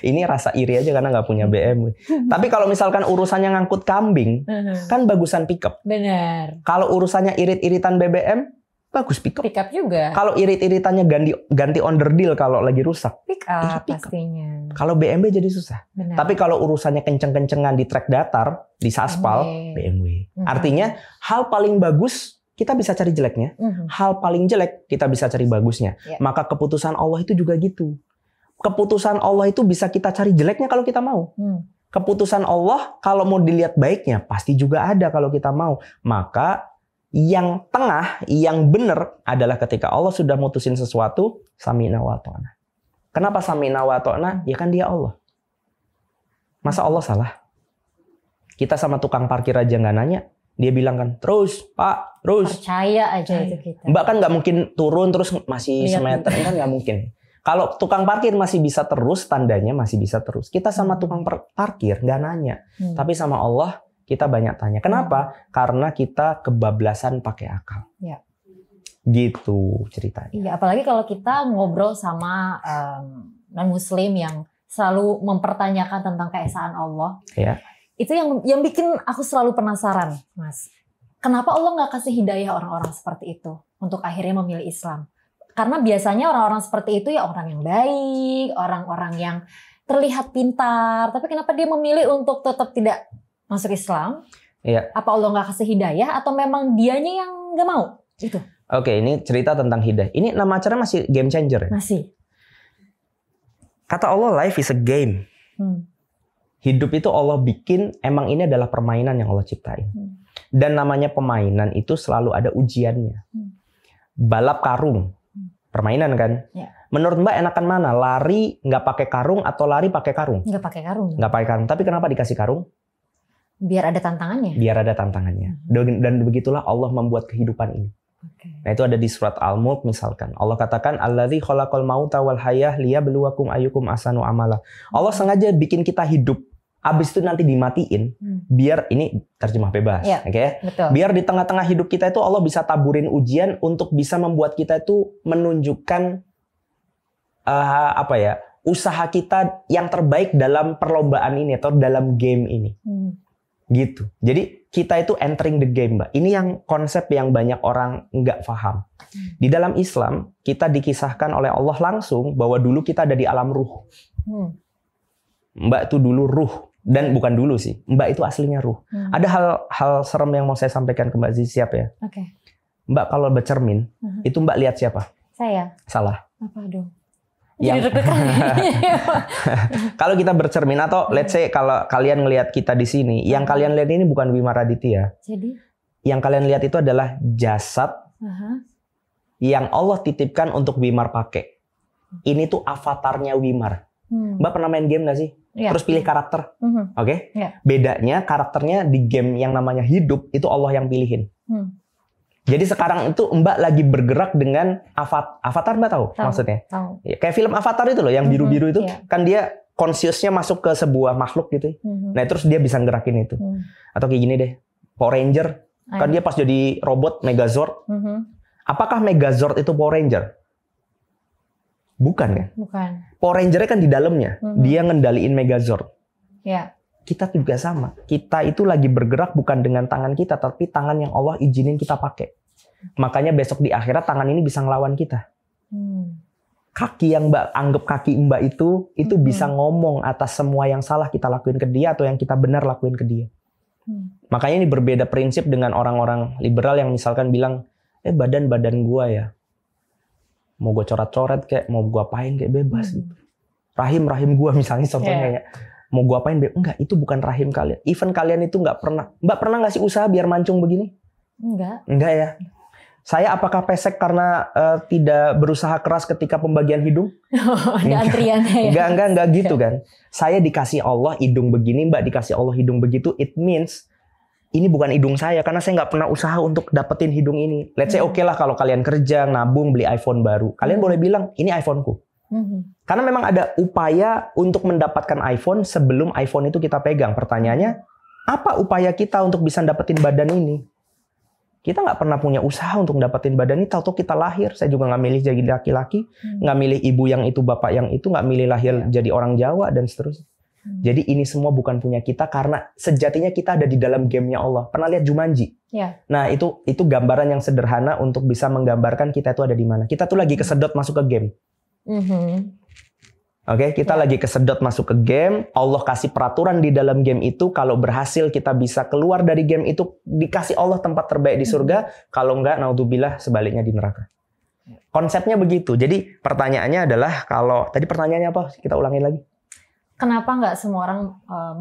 Speaker 1: Ini rasa iri aja karena nggak punya BMW. Tapi kalau misalkan urusannya ngangkut kambing, kan bagusan pickup.
Speaker 2: Benar.
Speaker 1: Kalau urusannya irit-iritan BBM, bagus pickup.
Speaker 2: Pickup juga.
Speaker 1: Kalau irit-iritannya ganti onderdil kalau lagi rusak.
Speaker 2: Pickup pastinya.
Speaker 1: Kalau BMW jadi susah.
Speaker 2: Benar.
Speaker 1: Tapi kalau urusannya kenceng-kencengan di trek datar, di aspal, BMW. Artinya hal paling bagus kita bisa cari jeleknya. Hal paling jelek kita bisa cari bagusnya. Maka keputusan Allah itu juga gitu. Keputusan Allah itu bisa kita cari jeleknya kalau kita mau. Keputusan Allah kalau mau dilihat baiknya pasti juga ada kalau kita mau. Maka yang tengah, yang benar adalah ketika Allah sudah mutusin sesuatu, sami'na wa ta'na. Kenapa sami'na wa ta'na? Ya kan dia Allah. Masa Allah salah? Kita sama tukang parkir aja nggak nanya. Dia bilang kan, terus Pak, terus.
Speaker 2: Percaya aja itu kita.
Speaker 1: Mbak kan nggak mungkin turun terus masih semeter. Kan nggak mungkin. Kalau tukang parkir masih bisa terus, tandanya masih bisa terus. Kita sama tukang parkir nggak nanya. Tapi sama Allah, kita banyak tanya. Kenapa? Karena kita kebablasan pakai akal. Gitu ceritanya.
Speaker 2: Iya, apalagi kalau kita ngobrol sama non-muslim yang selalu mempertanyakan tentang keesaan Allah. Itu yang bikin aku selalu penasaran, Mas. Kenapa Allah nggak kasih hidayah orang-orang seperti itu untuk akhirnya memilih Islam? Karena biasanya orang-orang seperti itu ya orang yang baik, orang-orang yang terlihat pintar. Tapi kenapa dia memilih untuk tetap tidak masuk Islam? Apa Allah nggak kasih hidayah atau memang dianya yang nggak mau? Gitu.
Speaker 1: Oke, ini cerita tentang hidayah. Ini nama acara masih Game Changer ya?
Speaker 2: Masih.
Speaker 1: Kata Allah, life is a game. Hidup itu Allah bikin, emang ini adalah permainan yang Allah ciptain. Dan namanya permainan itu selalu ada ujiannya. Balap karung, permainan kan? Menurut Mbak enakan mana? Lari nggak pakai karung atau lari pakai karung?
Speaker 2: Nggak pakai karung.
Speaker 1: Nggak pakai karung. Tapi kenapa dikasih karung?
Speaker 2: Biar ada tantangannya.
Speaker 1: Biar ada tantangannya. Dan begitulah Allah membuat kehidupan ini. Nah itu ada di surat Al-Mulk misalkan. Allah katakan, Alladzi khalaqal mauta wal hayah liyabluwakum ayyukum ahsanu amala. Allah sengaja bikin kita hidup. Abis itu nanti dimatiin. Biar ini terjemah bebas.
Speaker 2: Betul.
Speaker 1: Biar di tengah-tengah hidup kita itu Allah bisa taburin ujian untuk bisa membuat kita itu menunjukkan usaha kita yang terbaik dalam perlombaan ini atau dalam game ini. Gitu. Jadi kita itu entering the game, Mbak. Ini yang konsep yang banyak orang nggak paham. Di dalam Islam, kita dikisahkan oleh Allah langsung bahwa dulu kita ada di alam ruh. Mbak itu dulu ruh. Dan bukan dulu sih. Mbak itu aslinya ruh. Ada hal serem yang mau saya sampaikan ke Mbak Zizi, siap ya? Mbak kalau bercermin, itu Mbak lihat siapa?
Speaker 2: Saya.
Speaker 1: Salah.
Speaker 2: Apa dong?
Speaker 1: Kalau kita bercermin atau let's say kalau kalian ngelihat kita di sini, yang kalian lihat ini bukan Wimar Aditya.
Speaker 2: Jadi
Speaker 1: yang kalian lihat itu adalah jasad yang Allah titipkan untuk Wimar pakai. Ini tuh avatarnya Wimar. Mbak pernah main game nggak sih? Terus pilih karakter. Oke? Bedanya karakternya di game yang namanya hidup itu Allah yang pilihin. Jadi sekarang itu Mbak lagi bergerak dengan avatar. Mbak tahu maksudnya?
Speaker 2: Tahu.
Speaker 1: Kayak film Avatar itu loh, yang biru-biru itu. Kan dia consciousnya masuk ke sebuah makhluk gitu. Nah terus dia bisa gerakin itu. Atau kayak gini deh, Power Ranger. Kan dia pas jadi robot Megazord. Apakah Megazord itu Power Ranger? Bukan kan?
Speaker 2: Bukan.
Speaker 1: Power Ranger-nya kan di dalamnya. Dia ngendaliin Megazord.
Speaker 2: Ya.
Speaker 1: Kita juga sama. Kita itu lagi bergerak bukan dengan tangan kita, tapi tangan yang Allah izinin kita pakai. Makanya besok di akhirat tangan ini bisa ngelawan kita. Kaki yang Mbak anggap kaki Mbak itu bisa ngomong atas semua yang salah kita lakuin ke dia atau yang kita benar lakuin ke dia. Makanya ini berbeda prinsip dengan orang-orang liberal yang misalkan bilang, badan gua ya, mau gue coret-coret kayak, mau gua apain kayak bebas gitu. Rahim gua misalnya contohnya ya, mau gua apain enggak, itu bukan rahim kalian. Even kalian itu nggak pernah, Mbak pernah nggak sih usaha biar mancung begini? Enggak ya. Saya apakah pesek karena tidak berusaha keras ketika pembagian hidung?
Speaker 2: Ada antriannya ya?
Speaker 1: Enggak gitu kan. Saya dikasih Allah hidung begini, Mbak dikasih Allah hidung begitu. It means ini bukan hidung saya karena saya nggak pernah usaha untuk dapetin hidung ini. Let's say oke lah kalau kalian kerja, nabung, beli iPhone baru. Kalian boleh bilang, ini iPhone-ku. Karena memang ada upaya untuk mendapatkan iPhone sebelum iPhone itu kita pegang. Pertanyaannya, apa upaya kita untuk bisa dapetin badan ini? Kita nggak pernah punya usaha untuk dapetin badan ini, tahu-tahu kita lahir. Saya juga nggak milih jadi laki-laki, nggak milih ibu yang itu, bapak yang itu, nggak milih lahir jadi orang Jawa, dan seterusnya. Jadi ini semua bukan punya kita, karena sejatinya kita ada di dalam gamenya Allah. Pernah lihat Jumanji?
Speaker 2: Ya.
Speaker 1: Nah, itu gambaran yang sederhana untuk bisa menggambarkan kita itu ada di mana. Kita tuh lagi kesedot masuk ke game. Oke, kita lagi kesedot masuk ke game. Allah kasih peraturan di dalam game itu. Kalau berhasil kita bisa keluar dari game itu, dikasih Allah tempat terbaik di surga. Kalau enggak, naudzubillah, sebaliknya di neraka. Konsepnya begitu. Jadi pertanyaannya adalah, kalau tadi pertanyaannya apa? Kita ulangin lagi.
Speaker 2: Kenapa nggak semua orang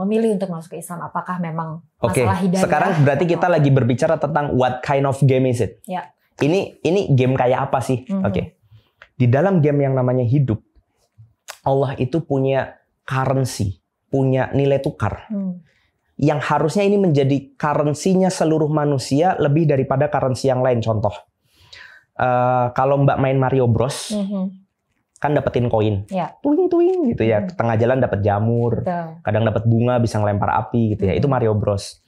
Speaker 2: memilih untuk masuk ke Islam? Apakah memang masalah hidayah?
Speaker 1: Sekarang berarti kita lagi berbicara tentang what kind of game is it?
Speaker 2: Ya.
Speaker 1: Ini game kayak apa sih? Oke. Di dalam game yang namanya hidup, Allah itu punya currency, punya nilai tukar. Yang harusnya ini menjadi currency-nya seluruh manusia lebih daripada currency yang lain. Contoh, kalau Mbak main Mario Bros, kan dapetin koin, tuing gitu ya. Tengah jalan dapet jamur, kadang dapet bunga bisa ngelempar api gitu ya. Itu Mario Bros.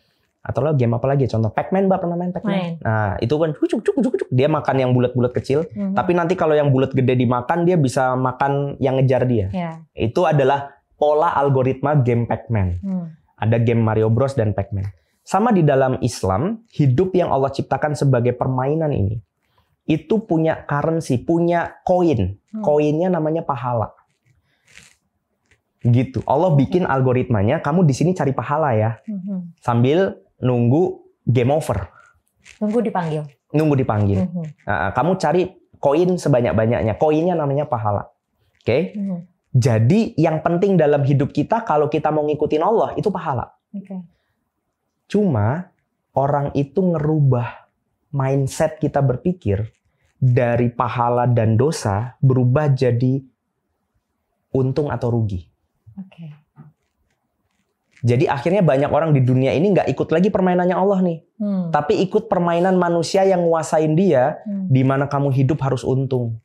Speaker 1: Atau lo game apa lagi? Contoh Pac-Man, Mbak pernah main Pac-Man? Nah, itu kan cuk. Dia makan yang bulat-bulat kecil. Tapi nanti kalau yang bulat gede dimakan, dia bisa makan yang ngejar dia. Itu adalah pola algoritma game Pac-Man. Ada game Mario Bros dan Pac-Man. Sama di dalam Islam, hidup yang Allah ciptakan sebagai permainan ini, itu punya currency, punya koin. Koinnya namanya pahala. Gitu. Allah bikin algoritmanya, kamu di sini cari pahala ya. Sambil nunggu game over.
Speaker 2: Nunggu dipanggil. Nah, kamu cari koin sebanyak-banyaknya. Koinnya namanya pahala. Oke? Jadi yang penting dalam hidup kita, kalau kita mau ngikutin Allah, itu pahala. Cuma orang itu ngerubah mindset kita berpikir dari pahala dan dosa berubah jadi untung atau rugi. Jadi akhirnya banyak orang di dunia ini nggak ikut lagi permainannya Allah nih. Tapi ikut permainan manusia yang nguasain dia, di mana kamu hidup harus untung.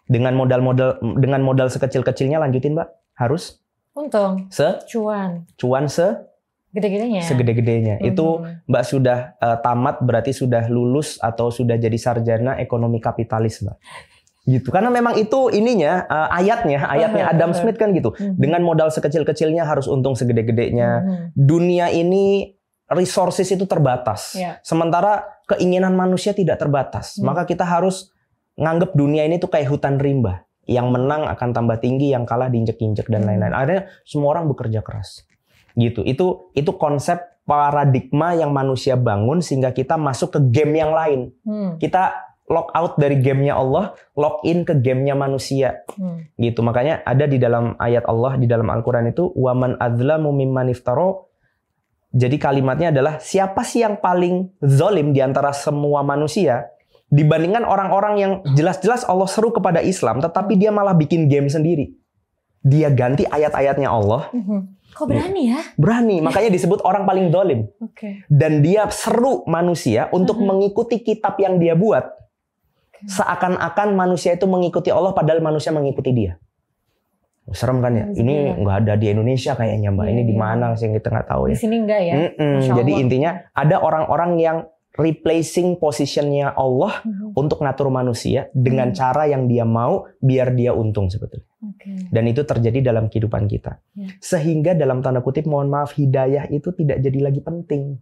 Speaker 2: Dengan modal sekecil-kecilnya, lanjutin Mbak, harus untung. Cuan
Speaker 1: segede-gedenya. Segede-gedenya. Itu Mbak sudah tamat, berarti sudah lulus atau sudah jadi sarjana ekonomi kapitalis, Mbak. Gitu. Karena memang itu ininya ayatnya Adam Smith kan gitu. Dengan modal sekecil-kecilnya harus untung segede-gedenya. Dunia ini resources itu terbatas. Sementara keinginan manusia tidak terbatas. Maka kita harus nganggep dunia ini tuh kayak hutan rimba. Yang menang akan tambah tinggi, yang kalah diinjek-injek dan lain-lain. Akhirnya semua orang bekerja keras. Gitu. Itu konsep paradigma yang manusia bangun sehingga kita masuk ke game yang lain. Kita lock out dari gamenya Allah, lock in ke gamenya manusia. Gitu. Makanya ada di dalam ayat Allah di dalam Al-Quran itu, waman adzlamu mimman iftara. Jadi kalimatnya adalah, siapa sih yang paling zalim di antara semua manusia dibandingkan orang-orang yang jelas-jelas Allah seru kepada Islam, tetapi dia malah bikin game sendiri. Dia ganti ayat-ayatnya Allah.
Speaker 2: Kok berani ya?
Speaker 1: Berani, makanya disebut orang paling zalim. Dan dia seru manusia untuk mengikuti kitab yang dia buat. Seakan-akan manusia itu mengikuti Allah padahal manusia mengikuti dia. Serem kan ya? Ini nggak ada di Indonesia kayaknya Mbak. Ini di mana sih yang kita nggak tahu ya.
Speaker 2: Di sini enggak ya.
Speaker 1: Jadi intinya ada orang-orang yang replacing positionnya Allah untuk ngatur manusia dengan cara yang dia mau biar dia untung sebetulnya. Dan itu terjadi dalam kehidupan kita. Sehingga dalam tanda kutip mohon maaf hidayah itu tidak jadi lagi penting.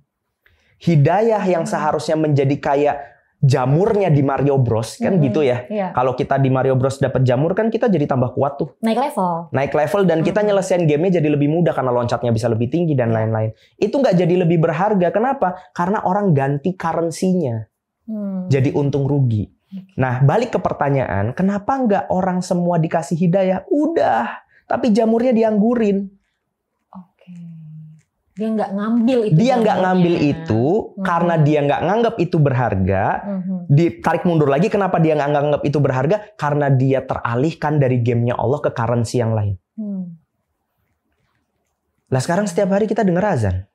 Speaker 1: Hidayah yang seharusnya menjadi kayak jamurnya di Mario Bros kan gitu ya. Kalau kita di Mario Bros dapat jamur kan kita jadi tambah kuat tuh. Naik level dan kita nyelesain gamenya jadi lebih mudah karena loncatnya bisa lebih tinggi dan lain-lain. Itu nggak jadi lebih berharga. Kenapa? Karena orang ganti currency-nya. Jadi untung rugi. Nah balik ke pertanyaan, kenapa nggak orang semua dikasih hidayah? Udah, tapi jamurnya dianggurin.
Speaker 2: Dia nggak ngambil itu.
Speaker 1: Dia nggak ngambil itu karena dia nggak nganggap itu berharga. Ditarik mundur lagi, kenapa dia nggak nganggap itu berharga? Karena dia teralihkan dari gamenya Allah ke currency yang lain. Lah sekarang setiap hari kita dengar azan.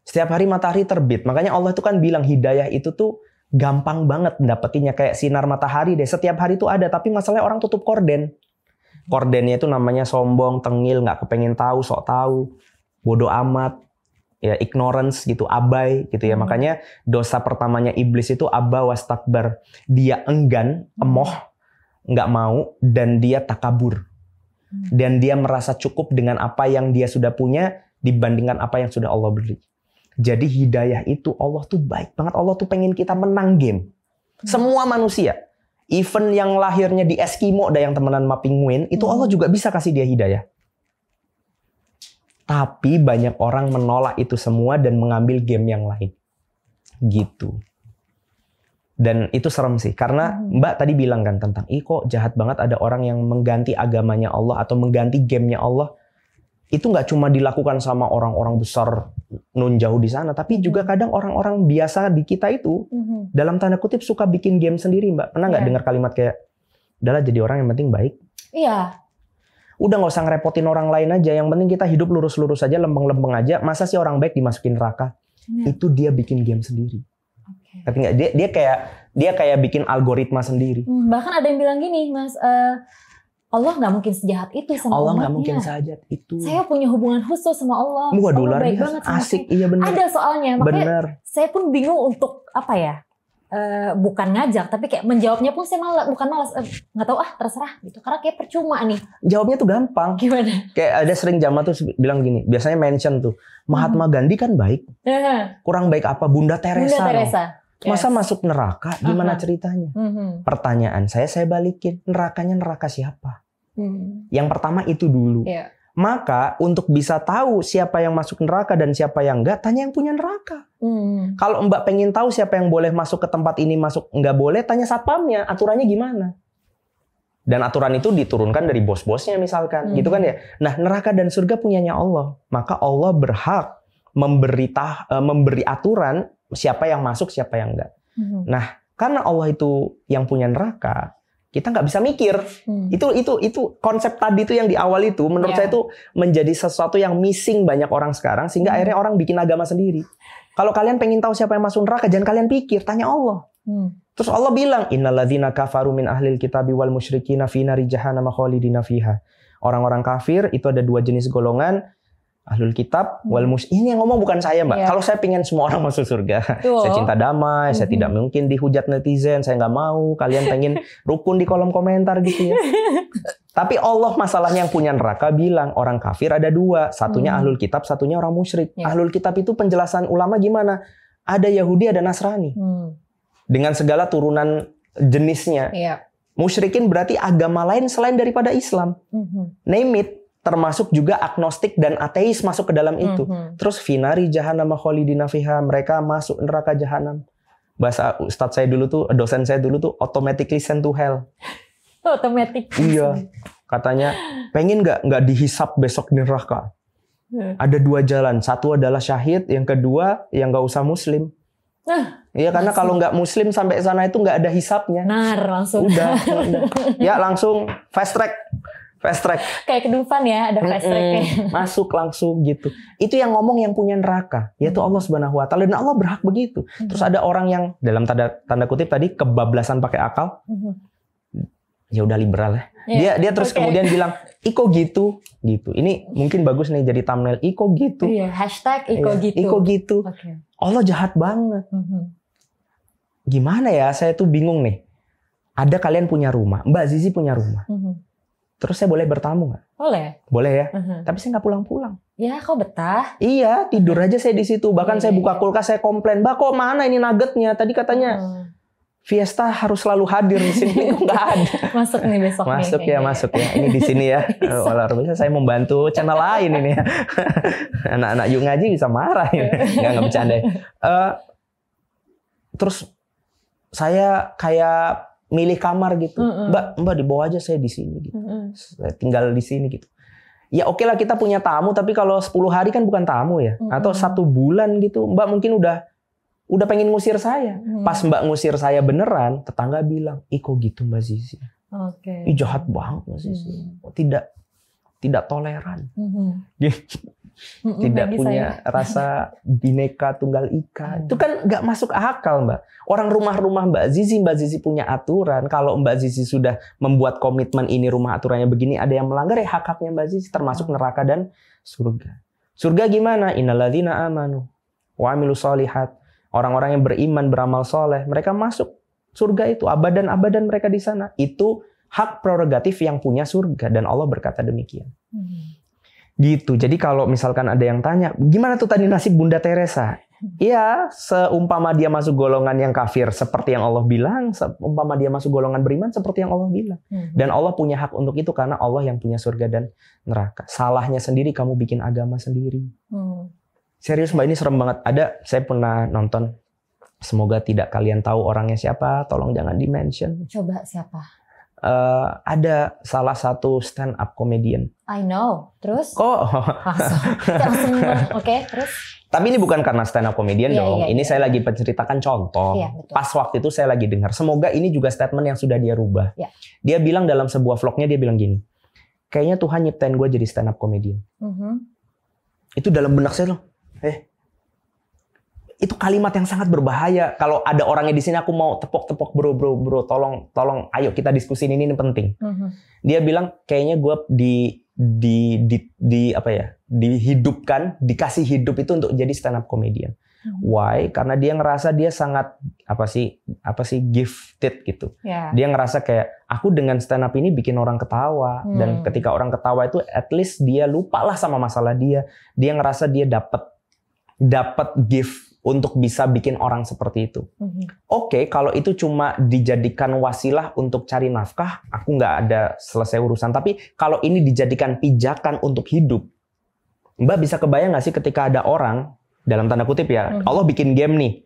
Speaker 1: Setiap hari matahari terbit. Makanya Allah itu kan bilang hidayah itu tuh gampang banget dapetinnya kayak sinar matahari deh. Setiap hari itu ada, tapi masalahnya orang tutup korden. Kordennya itu namanya sombong, tengil, nggak kepengen tahu, sok tahu. Bodoh amat, ya ignorance gitu, abai gitu ya. Makanya dosa pertamanya iblis itu aba wastakbar. Dia enggan, emoh, nggak mau, dan dia takabur. Dan dia merasa cukup dengan apa yang dia sudah punya dibandingkan apa yang sudah Allah beri. Jadi hidayah itu Allah tuh baik banget. Allah tuh pengen kita menang game. Semua manusia, even yang lahirnya di Eskimo, ada yang temenan sama penguin, itu Allah juga bisa kasih dia hidayah. Tapi banyak orang menolak itu semua dan mengambil game yang lain. Gitu. Dan itu serem sih. Karena Mbak tadi bilang kan tentang, kok jahat banget ada orang yang mengganti agamanya Allah atau mengganti gamenya Allah. Itu nggak cuma dilakukan sama orang-orang besar nun jauh di sana. Tapi juga kadang orang-orang biasa di kita itu, dalam tanda kutip suka bikin game sendiri Mbak. Pernah nggak dengar kalimat kayak, udahlah jadi orang yang penting baik?
Speaker 2: Iya.
Speaker 1: Udah nggak usah ngerepotin orang lain aja. Yang penting kita hidup lurus-lurus aja, lempeng-lempeng aja. Masa sih orang baik dimasukin neraka? Itu dia bikin game sendiri. Tapi nggak, dia kayak bikin algoritma sendiri.
Speaker 2: Bahkan ada yang bilang gini, Mas, Allah nggak mungkin sejahat itu sama
Speaker 1: Allah
Speaker 2: umatnya.
Speaker 1: nggak mungkin sejahat itu.
Speaker 2: Saya punya hubungan khusus sama Allah.
Speaker 1: Waduh,
Speaker 2: Allah baik banget sama
Speaker 1: asik,
Speaker 2: saya.
Speaker 1: iya benar.
Speaker 2: Ada soalnya, makanya saya pun bingung untuk apa ya? Bukan ngajak, tapi kayak menjawabnya pun saya bukan malas, nggak tahu terserah gitu, karena kayak percuma nih.
Speaker 1: Jawabnya tuh gampang.
Speaker 2: Gimana?
Speaker 1: Kayak ada sering jamaah tuh bilang gini, biasanya mention tuh, Mahatma Gandhi kan baik, kurang baik apa Bunda Teresa? Masa masuk neraka? Gimana ceritanya? Pertanyaan saya balikin, nerakanya neraka siapa? Yang pertama itu dulu. Maka untuk bisa tahu siapa yang masuk neraka dan siapa yang enggak, tanya yang punya neraka. Kalau Mbak pengen tahu siapa yang boleh masuk ke tempat ini, masuk enggak boleh, tanya satpamnya, aturannya gimana. Dan aturan itu diturunkan dari bos-bosnya misalkan, gitu kan ya. Nah neraka dan surga punyanya Allah. Maka Allah berhak memberi aturan siapa yang masuk, siapa yang enggak. Nah karena Allah itu yang punya neraka, kita nggak bisa mikir. Itu konsep tadi itu yang di awal itu menurut saya itu menjadi sesuatu yang missing banyak orang sekarang, sehingga akhirnya orang bikin agama sendiri. Kalau kalian pengen tahu siapa yang masuk neraka, jangan kalian pikir, tanya Allah. Terus Allah bilang, innalladzina kafaru min ahlil kitabi wal musyrikina fi nari jahannam khalidina fiha. Orang-orang kafir itu ada dua jenis golongan, ahlul kitab wal ini yang ngomong bukan saya Mbak. Kalau saya pengen semua orang masuk surga, saya cinta damai, saya tidak mungkin dihujat netizen, saya nggak mau kalian pengen rukun di kolom komentar gitu ya. Tapi Allah masalahnya yang punya neraka bilang orang kafir ada dua, satunya ahlul kitab, satunya orang musyrik. Ahlul kitab itu penjelasan ulama gimana? Ada Yahudi, ada Nasrani, dengan segala turunan jenisnya. Musyrikin berarti agama lain selain daripada Islam. Name it. Termasuk juga agnostik dan ateis masuk ke dalam itu. Terus finari jahannam khalidina fiha, mereka masuk neraka jahanam. Bahasa ustadz saya dulu tuh, dosen saya dulu tuh automatically sent to hell.
Speaker 2: Otomatis.
Speaker 1: Iya. Katanya pengen nggak dihisap besok di neraka. Ada dua jalan. Satu adalah syahid, yang kedua yang nggak usah muslim. Iya, karena kalau nggak muslim sampai sana itu nggak ada hisapnya.
Speaker 2: Langsung.
Speaker 1: Udah. Ya langsung fast track.
Speaker 2: Kayak kedupan ya, ada fast track-nya.
Speaker 1: Masuk langsung gitu. Itu yang ngomong yang punya neraka, yaitu Allah Subhanahu wa taala, dan Allah berhak begitu. Terus ada orang yang dalam tanda kutip tadi kebablasan pakai akal. ya udah liberal ya. Dia terus kemudian bilang iko gitu. Ini mungkin bagus nih jadi thumbnail iko gitu.
Speaker 2: Hashtag iko gitu.
Speaker 1: Iko gitu. Allah jahat banget. Gimana ya? Saya tuh bingung nih. Ada kalian punya rumah, Mbak Zizi punya rumah. Terus saya boleh bertamu nggak? Boleh ya. Tapi saya nggak pulang-pulang.
Speaker 2: Ya, kau betah?
Speaker 1: Iya, tidur aja saya di situ. Bahkan saya buka kulkas, saya komplain, Mbak kok mana ini nuggetnya? Tadi katanya Fiesta harus selalu hadir di sini, kok nggak ada.
Speaker 2: Masuk nih besok.
Speaker 1: Masuk ya. Ini di sini ya. Luar biasa, saya membantu channel lain ini ya. Anak-anak Yuk Ngaji bisa marah ya. Nggak bercanda. Terus saya kayak milih kamar gitu. Mbak dibawa aja saya di sini gitu. Saya tinggal di sini gitu. Ya oke lah kita punya tamu, tapi kalau 10 hari kan bukan tamu ya. Atau 1 bulan gitu. Mbak mungkin udah pengen ngusir saya. Pas Mbak ngusir saya beneran, tetangga bilang, kok gitu Mbak Zizi. Ih jahat banget Mbak Zizi. Tidak toleran. Tidak punya rasa bineka tunggal ika. Itu kan nggak masuk akal Mbak. Orang rumah-rumah Mbak Zizi punya aturan. Kalau Mbak Zizi sudah membuat komitmen ini rumah aturannya begini, ada yang melanggar ya hak-haknya Mbak Zizi, termasuk neraka dan surga. Surga gimana? Innalladzina amanu wa amilus sholihat. Orang-orang yang beriman, beramal soleh, mereka masuk surga itu. Abadan mereka di sana. Itu hak prerogatif yang punya surga. Dan Allah berkata demikian. Gitu. Jadi kalau misalkan ada yang tanya, gimana tuh tadi nasib Bunda Teresa? Iya, seumpama dia masuk golongan yang kafir seperti yang Allah bilang, seumpama dia masuk golongan beriman seperti yang Allah bilang. Dan Allah punya hak untuk itu karena Allah yang punya surga dan neraka. Salahnya sendiri kamu bikin agama sendiri. Serius Mbak, ini serem banget. Saya pernah nonton. Semoga tidak kalian tahu orangnya siapa. Tolong jangan di-mention.
Speaker 2: Coba siapa?
Speaker 1: Ada salah satu stand up comedian.
Speaker 2: I know. Terus?
Speaker 1: Langsung.
Speaker 2: Oke, terus?
Speaker 1: Tapi ini bukan karena stand up comedian dong. Ini saya lagi menceritakan contoh. Pas waktu itu saya lagi dengar. Semoga ini juga statement yang sudah dia rubah. Dia bilang dalam sebuah vlognya, dia bilang gini. Kayaknya Tuhan nyiptain gue jadi stand up comedian. Itu dalam benak saya loh. Itu kalimat yang sangat berbahaya. Kalau ada orangnya di sini, aku mau tepok-tepok bro, tolong, ayo kita diskusin ini penting. Dia bilang kayaknya gue dihidupkan, dikasih hidup itu untuk jadi stand up comedian. Why? Karena dia ngerasa dia sangat gifted gitu. Dia ngerasa kayak aku dengan stand up ini bikin orang ketawa, dan ketika orang ketawa itu at least dia lupalah sama masalah dia. Dia ngerasa dia dapat gift untuk bisa bikin orang seperti itu. Oke, kalau itu cuma dijadikan wasilah untuk cari nafkah, aku nggak ada selesai urusan. Tapi kalau ini dijadikan pijakan untuk hidup, Mbak bisa kebayang nggak sih ketika ada orang, dalam tanda kutip ya, Allah bikin game nih.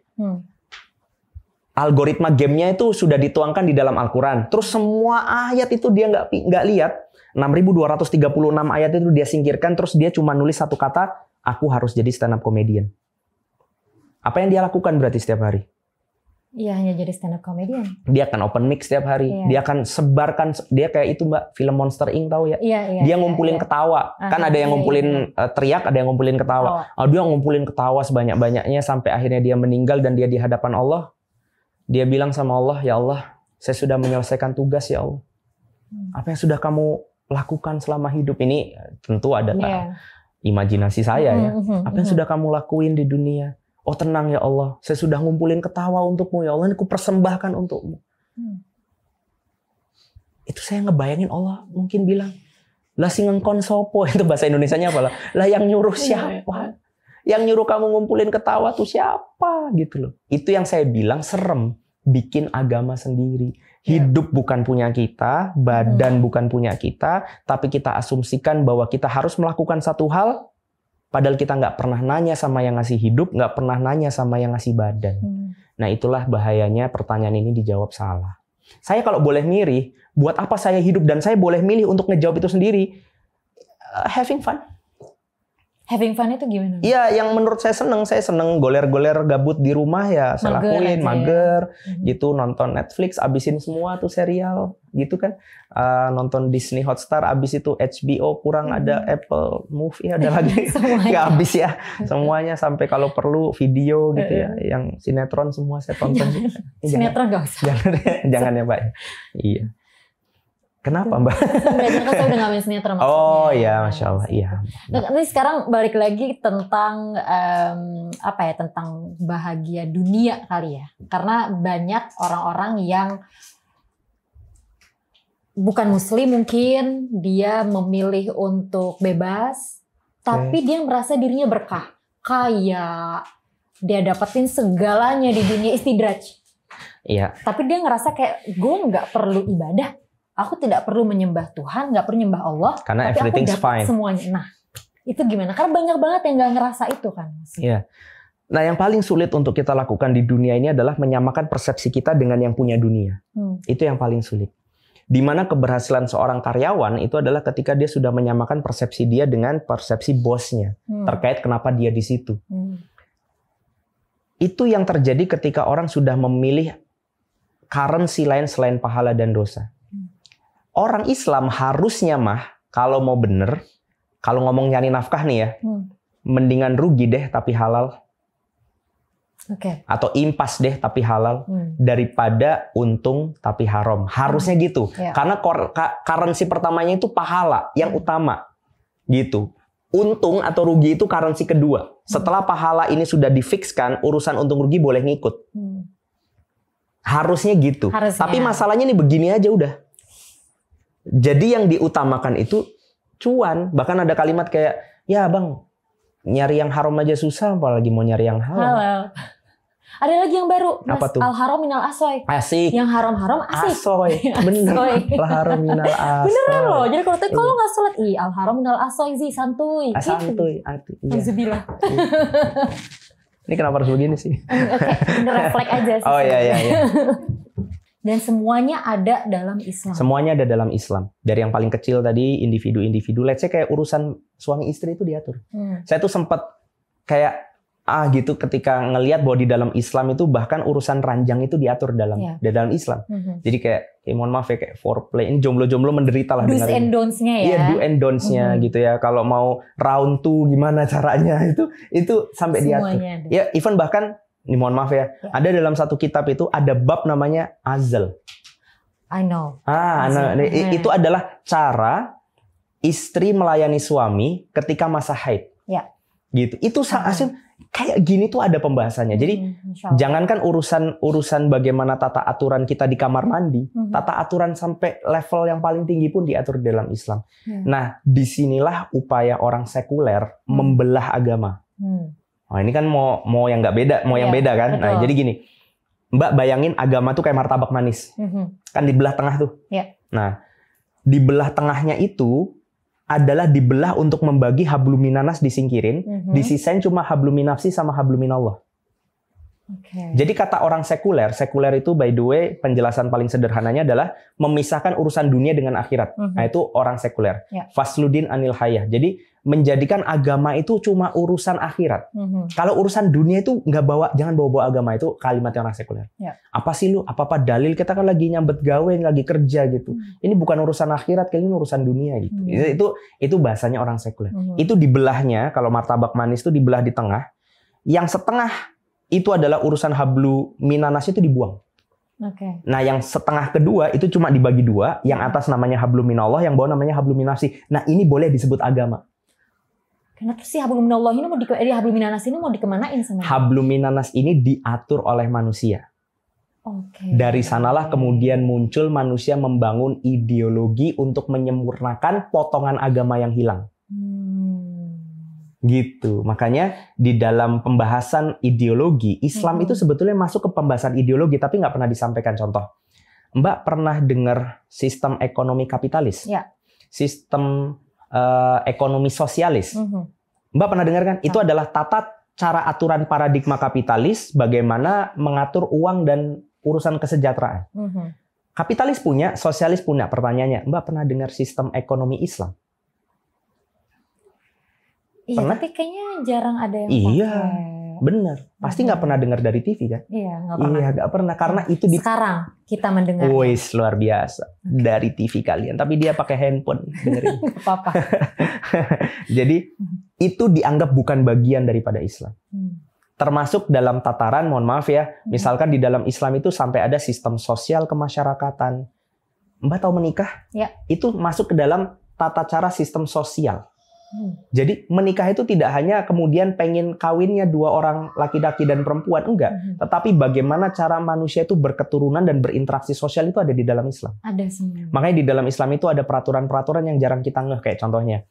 Speaker 1: Algoritma gamenya itu sudah dituangkan di dalam Al-Quran. Terus semua ayat itu dia nggak lihat. 6.236 ayat itu dia singkirkan, terus dia cuma nulis satu kata, aku harus jadi stand up comedian. Apa yang dia lakukan berarti setiap hari?
Speaker 2: Iya, hanya jadi stand up comedian.
Speaker 1: Dia akan open mic setiap hari. Dia akan sebarkan, dia kayak itu Mbak, film Monster Inc. tahu ya? Dia ngumpulin ketawa. Kan ada yang ngumpulin teriak, ada yang ngumpulin ketawa. Dia ngumpulin ketawa sebanyak-banyaknya sampai akhirnya dia meninggal dan dia di hadapan Allah. Dia bilang sama Allah, ya Allah, saya sudah menyelesaikan tugas ya Allah. Apa yang sudah kamu lakukan selama hidup ini? Tentu ada imajinasi saya ya. Apa yang sudah kamu lakuin di dunia? Oh tenang ya Allah, saya sudah ngumpulin ketawa untukmu ya Allah, ini ku persembahkan untukmu. Itu saya ngebayangin Allah mungkin bilang, lah si ngengkon sopo, itu bahasa Indonesianya apa lah? Lah yang nyuruh siapa? Yang nyuruh kamu ngumpulin ketawa tuh siapa? Gitu loh. Itu yang saya bilang serem, bikin agama sendiri. Hidup bukan punya kita, badan bukan punya kita, tapi kita asumsikan bahwa kita harus melakukan satu hal, padahal kita nggak pernah nanya sama yang ngasih hidup, nggak pernah nanya sama yang ngasih badan. Nah itulah bahayanya pertanyaan ini dijawab salah. Saya kalau boleh milih, buat apa saya hidup dan saya boleh milih untuk ngejawab itu sendiri? Having fun.
Speaker 2: Having fun itu gimana?
Speaker 1: Iya, yang menurut saya seneng goler-goler gabut di rumah ya saya lakuin, mager, gitu, nonton Netflix, abisin semua tuh serial, gitu kan, nonton Disney Hotstar, abis itu HBO, kurang ada Apple Movie, ada lagi, nggak habis ya, semuanya sampai kalau perlu video gitu ya, yang sinetron semua saya tonton.
Speaker 2: Sinetron nggak usah.
Speaker 1: Jangan ya Pak. Iya. Kenapa Mbak?
Speaker 2: Sengaja kan saya udah nggak main sinetron.
Speaker 1: Oh iya, Masya Allah. Iya.
Speaker 2: Nah, nanti sekarang balik lagi tentang tentang bahagia dunia kali ya. Karena banyak orang-orang yang bukan muslim mungkin, dia memilih untuk bebas, tapi dia merasa dirinya berkah. Kayak dia dapetin segalanya di dunia, istidraj.
Speaker 1: Iya.
Speaker 2: Tapi dia ngerasa kayak gue nggak perlu ibadah. Aku tidak perlu menyembah Tuhan, nggak perlu menyembah Allah,
Speaker 1: karena
Speaker 2: tapi aku dapat
Speaker 1: fine.
Speaker 2: Semuanya. Nah, itu gimana? Karena banyak banget yang nggak ngerasa itu kan.
Speaker 1: Iya. Nah, yang paling sulit untuk kita lakukan di dunia ini adalah menyamakan persepsi kita dengan yang punya dunia. Itu yang paling sulit. Di mana keberhasilan seorang karyawan itu adalah ketika dia sudah menyamakan persepsi dia dengan persepsi bosnya terkait kenapa dia di situ. Itu yang terjadi ketika orang sudah memilih currency lain selain pahala dan dosa. Orang Islam harusnya kalau mau bener, kalau ngomong nyari nafkah nih ya, mendingan rugi deh tapi halal. Atau impas deh tapi halal, daripada untung tapi haram. Harusnya gitu. Karena currency pertamanya itu pahala yang utama. Gitu. Untung atau rugi itu currency kedua. Setelah pahala ini sudah difikskan, urusan untung rugi boleh ngikut. Harusnya gitu. Tapi masalahnya nih begini aja udah. Jadi yang diutamakan itu cuan. Bahkan ada kalimat kayak, ya bang, nyari yang haram aja susah, apalagi mau nyari yang halal.
Speaker 2: Ada lagi yang baru, Mas.
Speaker 1: Apa tuh?
Speaker 2: Al-haram minal asoy.
Speaker 1: Asik.
Speaker 2: Yang haram-haram asik.
Speaker 1: Asoy. Bener. Al-haram minal asoy.
Speaker 2: Beneran loh. Jadi kalau nggak sholat, al-haram minal asoy sih, santuy.
Speaker 1: Santuy.
Speaker 2: Alhamdulillah.
Speaker 1: Ini kenapa harus begini sih?
Speaker 2: Oke, refleks aja sih.
Speaker 1: Oh iya.
Speaker 2: Dan semuanya ada dalam Islam.
Speaker 1: Semuanya ada dalam Islam. Dari yang paling kecil tadi, individu-individu. Let's say kayak urusan suami istri itu diatur. Saya tuh sempat kayak gitu ketika ngelihat bahwa di dalam Islam itu bahkan urusan ranjang itu diatur dalam Islam. Jadi kayak mohon maaf ya, kayak foreplay. Ini jomblo-jomblo menderita lah.
Speaker 2: Do's and don'ts-nya ya.
Speaker 1: Iya, do and don'ts-nya gitu ya. Kalau mau round 2 gimana caranya itu sampai diatur. Ya, even bahkan ini mohon maaf ya, ada dalam satu kitab itu ada bab namanya azal.
Speaker 2: I know.
Speaker 1: Itu adalah cara istri melayani suami ketika masa haid.
Speaker 2: Ya.
Speaker 1: Gitu. Itu asli kayak gini tuh ada pembahasannya. Jadi jangankan urusan bagaimana tata aturan kita di kamar mandi, tata aturan sampai level yang paling tinggi pun diatur dalam Islam. Nah, disinilah upaya orang sekuler membelah agama. Oh, ini kan mau yang nggak beda, mau yang beda kan? Betul. Nah, jadi gini, Mbak bayangin agama tuh kayak martabak manis, kan dibelah tengah tuh. Nah, dibelah tengahnya itu adalah dibelah untuk membagi habluminanas disingkirin, disisain cuma habluminafsi sama habluminallah. Jadi kata orang sekuler itu by the way penjelasan paling sederhananya adalah memisahkan urusan dunia dengan akhirat. Nah, itu orang sekuler. Fasludin anil hayah. Jadi menjadikan agama itu cuma urusan akhirat. Kalau urusan dunia itu jangan bawa agama, itu kalimatnya orang sekuler. Apa sih lu? Apa dalil kita kan lagi nyambet gawe, lagi kerja gitu. Ini bukan urusan akhirat, kali ini urusan dunia gitu. Itu bahasanya orang sekuler. Itu dibelahnya, kalau martabak manis itu dibelah di tengah. Yang setengah itu adalah urusan hablu minanas itu dibuang. Nah, yang setengah kedua itu cuma dibagi dua, yang atas namanya hablu minallah, yang bawah namanya hablu minafsi. Nah, ini boleh disebut agama.
Speaker 2: Kenapa sih hablu minallah ini hablu minanas ini mau dikemanain sama?
Speaker 1: Hablu minanas ini diatur oleh manusia. Dari sanalah kemudian muncul manusia membangun ideologi untuk menyempurnakan potongan agama yang hilang. Gitu. Makanya di dalam pembahasan ideologi, Islam itu sebetulnya masuk ke pembahasan ideologi, tapi nggak pernah disampaikan contoh. Mbak pernah dengar sistem ekonomi kapitalis? Sistem ekonomi sosialis. Mbak pernah dengar kan? Itu adalah tata cara aturan paradigma kapitalis, bagaimana mengatur uang dan urusan kesejahteraan. Kapitalis punya, sosialis punya. Pertanyaannya, Mbak pernah dengar sistem ekonomi Islam?
Speaker 2: Iya, pernah? Tapi kayaknya jarang ada yang
Speaker 1: pakai. Bener. Pasti nggak pernah dengar dari TV kan?
Speaker 2: Iya, nggak pernah.
Speaker 1: Iya, nggak pernah. Karena itu
Speaker 2: sekarang kita mendengar.
Speaker 1: Wis, luar biasa. Dari TV kalian. Tapi dia pakai handphone. Dengerin.
Speaker 2: Nggak apa-apa.
Speaker 1: Jadi, itu dianggap bukan bagian daripada Islam. Termasuk dalam tataran, mohon maaf ya, misalkan di dalam Islam itu sampai ada sistem sosial kemasyarakatan. Mbak tahu menikah?
Speaker 2: Ya.
Speaker 1: Itu masuk ke dalam tata cara sistem sosial. Jadi menikah itu tidak hanya kemudian pengen kawinnya dua orang laki-laki dan perempuan, enggak. Tetapi bagaimana cara manusia itu berketurunan dan berinteraksi sosial itu ada di dalam Islam.
Speaker 2: Ada semua.
Speaker 1: Makanya di dalam Islam itu ada peraturan-peraturan yang jarang kita ngeh, kayak contohnya.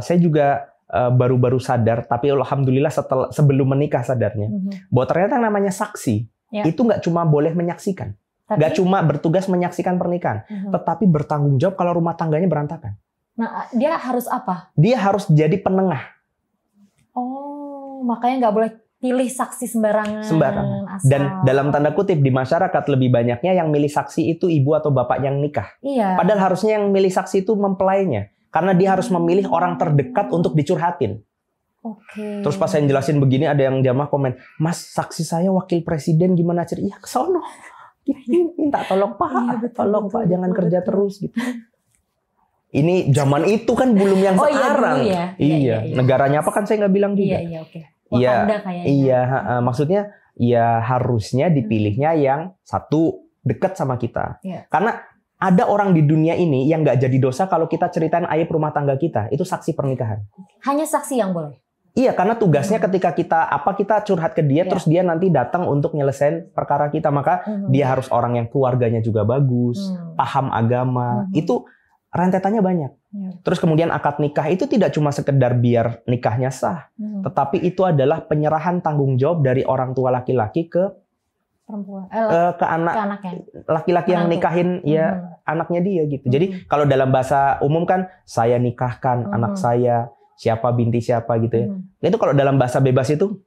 Speaker 1: Saya juga baru-baru sadar, tapi alhamdulillah sebelum menikah sadarnya, bahwa ternyata namanya saksi itu nggak cuma boleh menyaksikan, nggak cuma bertugas menyaksikan pernikahan, tetapi bertanggung jawab kalau rumah tangganya berantakan.
Speaker 2: Nah, dia harus apa?
Speaker 1: Dia harus jadi penengah.
Speaker 2: Oh, makanya nggak boleh pilih saksi sembarangan. Asal.
Speaker 1: Dan dalam tanda kutip di masyarakat lebih banyaknya yang milih saksi itu ibu atau bapak yang nikah.
Speaker 2: Iya.
Speaker 1: Padahal harusnya yang milih saksi itu mempelainya. Karena dia harus memilih orang terdekat untuk dicurhatin.
Speaker 2: Oke.
Speaker 1: Terus pas saya jelasin begini, ada yang jamaah komen, Mas, saksi saya wakil presiden gimana cerita? Iya, kesono. Minta tolong Pak, tolong Pak, jangan kerja terus gitu. Ini zaman itu kan belum yang sekarang. Iya. Negaranya apa kan saya nggak bilang juga.
Speaker 2: Iya, oke. Wakanda kayaknya.
Speaker 1: Iya, maksudnya ya harusnya dipilihnya yang satu dekat sama kita. Karena ada orang di dunia ini yang nggak jadi dosa kalau kita ceritain aib rumah tangga kita, itu saksi pernikahan.
Speaker 2: Hanya saksi yang boleh.
Speaker 1: Iya, karena tugasnya ketika kita curhat ke dia, terus dia nanti datang untuk nyelesain perkara kita, maka dia harus orang yang keluarganya juga bagus, paham agama, itu rentetannya banyak. Terus kemudian akad nikah itu tidak cuma sekedar biar nikahnya sah, tetapi itu adalah penyerahan tanggung jawab dari orang tua laki-laki ke
Speaker 2: perempuan,
Speaker 1: ke anaknya. Laki-laki yang nikahin ya anaknya dia gitu. Jadi kalau dalam bahasa umum kan saya nikahkan anak saya, siapa binti siapa gitu ya. Itu kalau dalam bahasa bebas itu,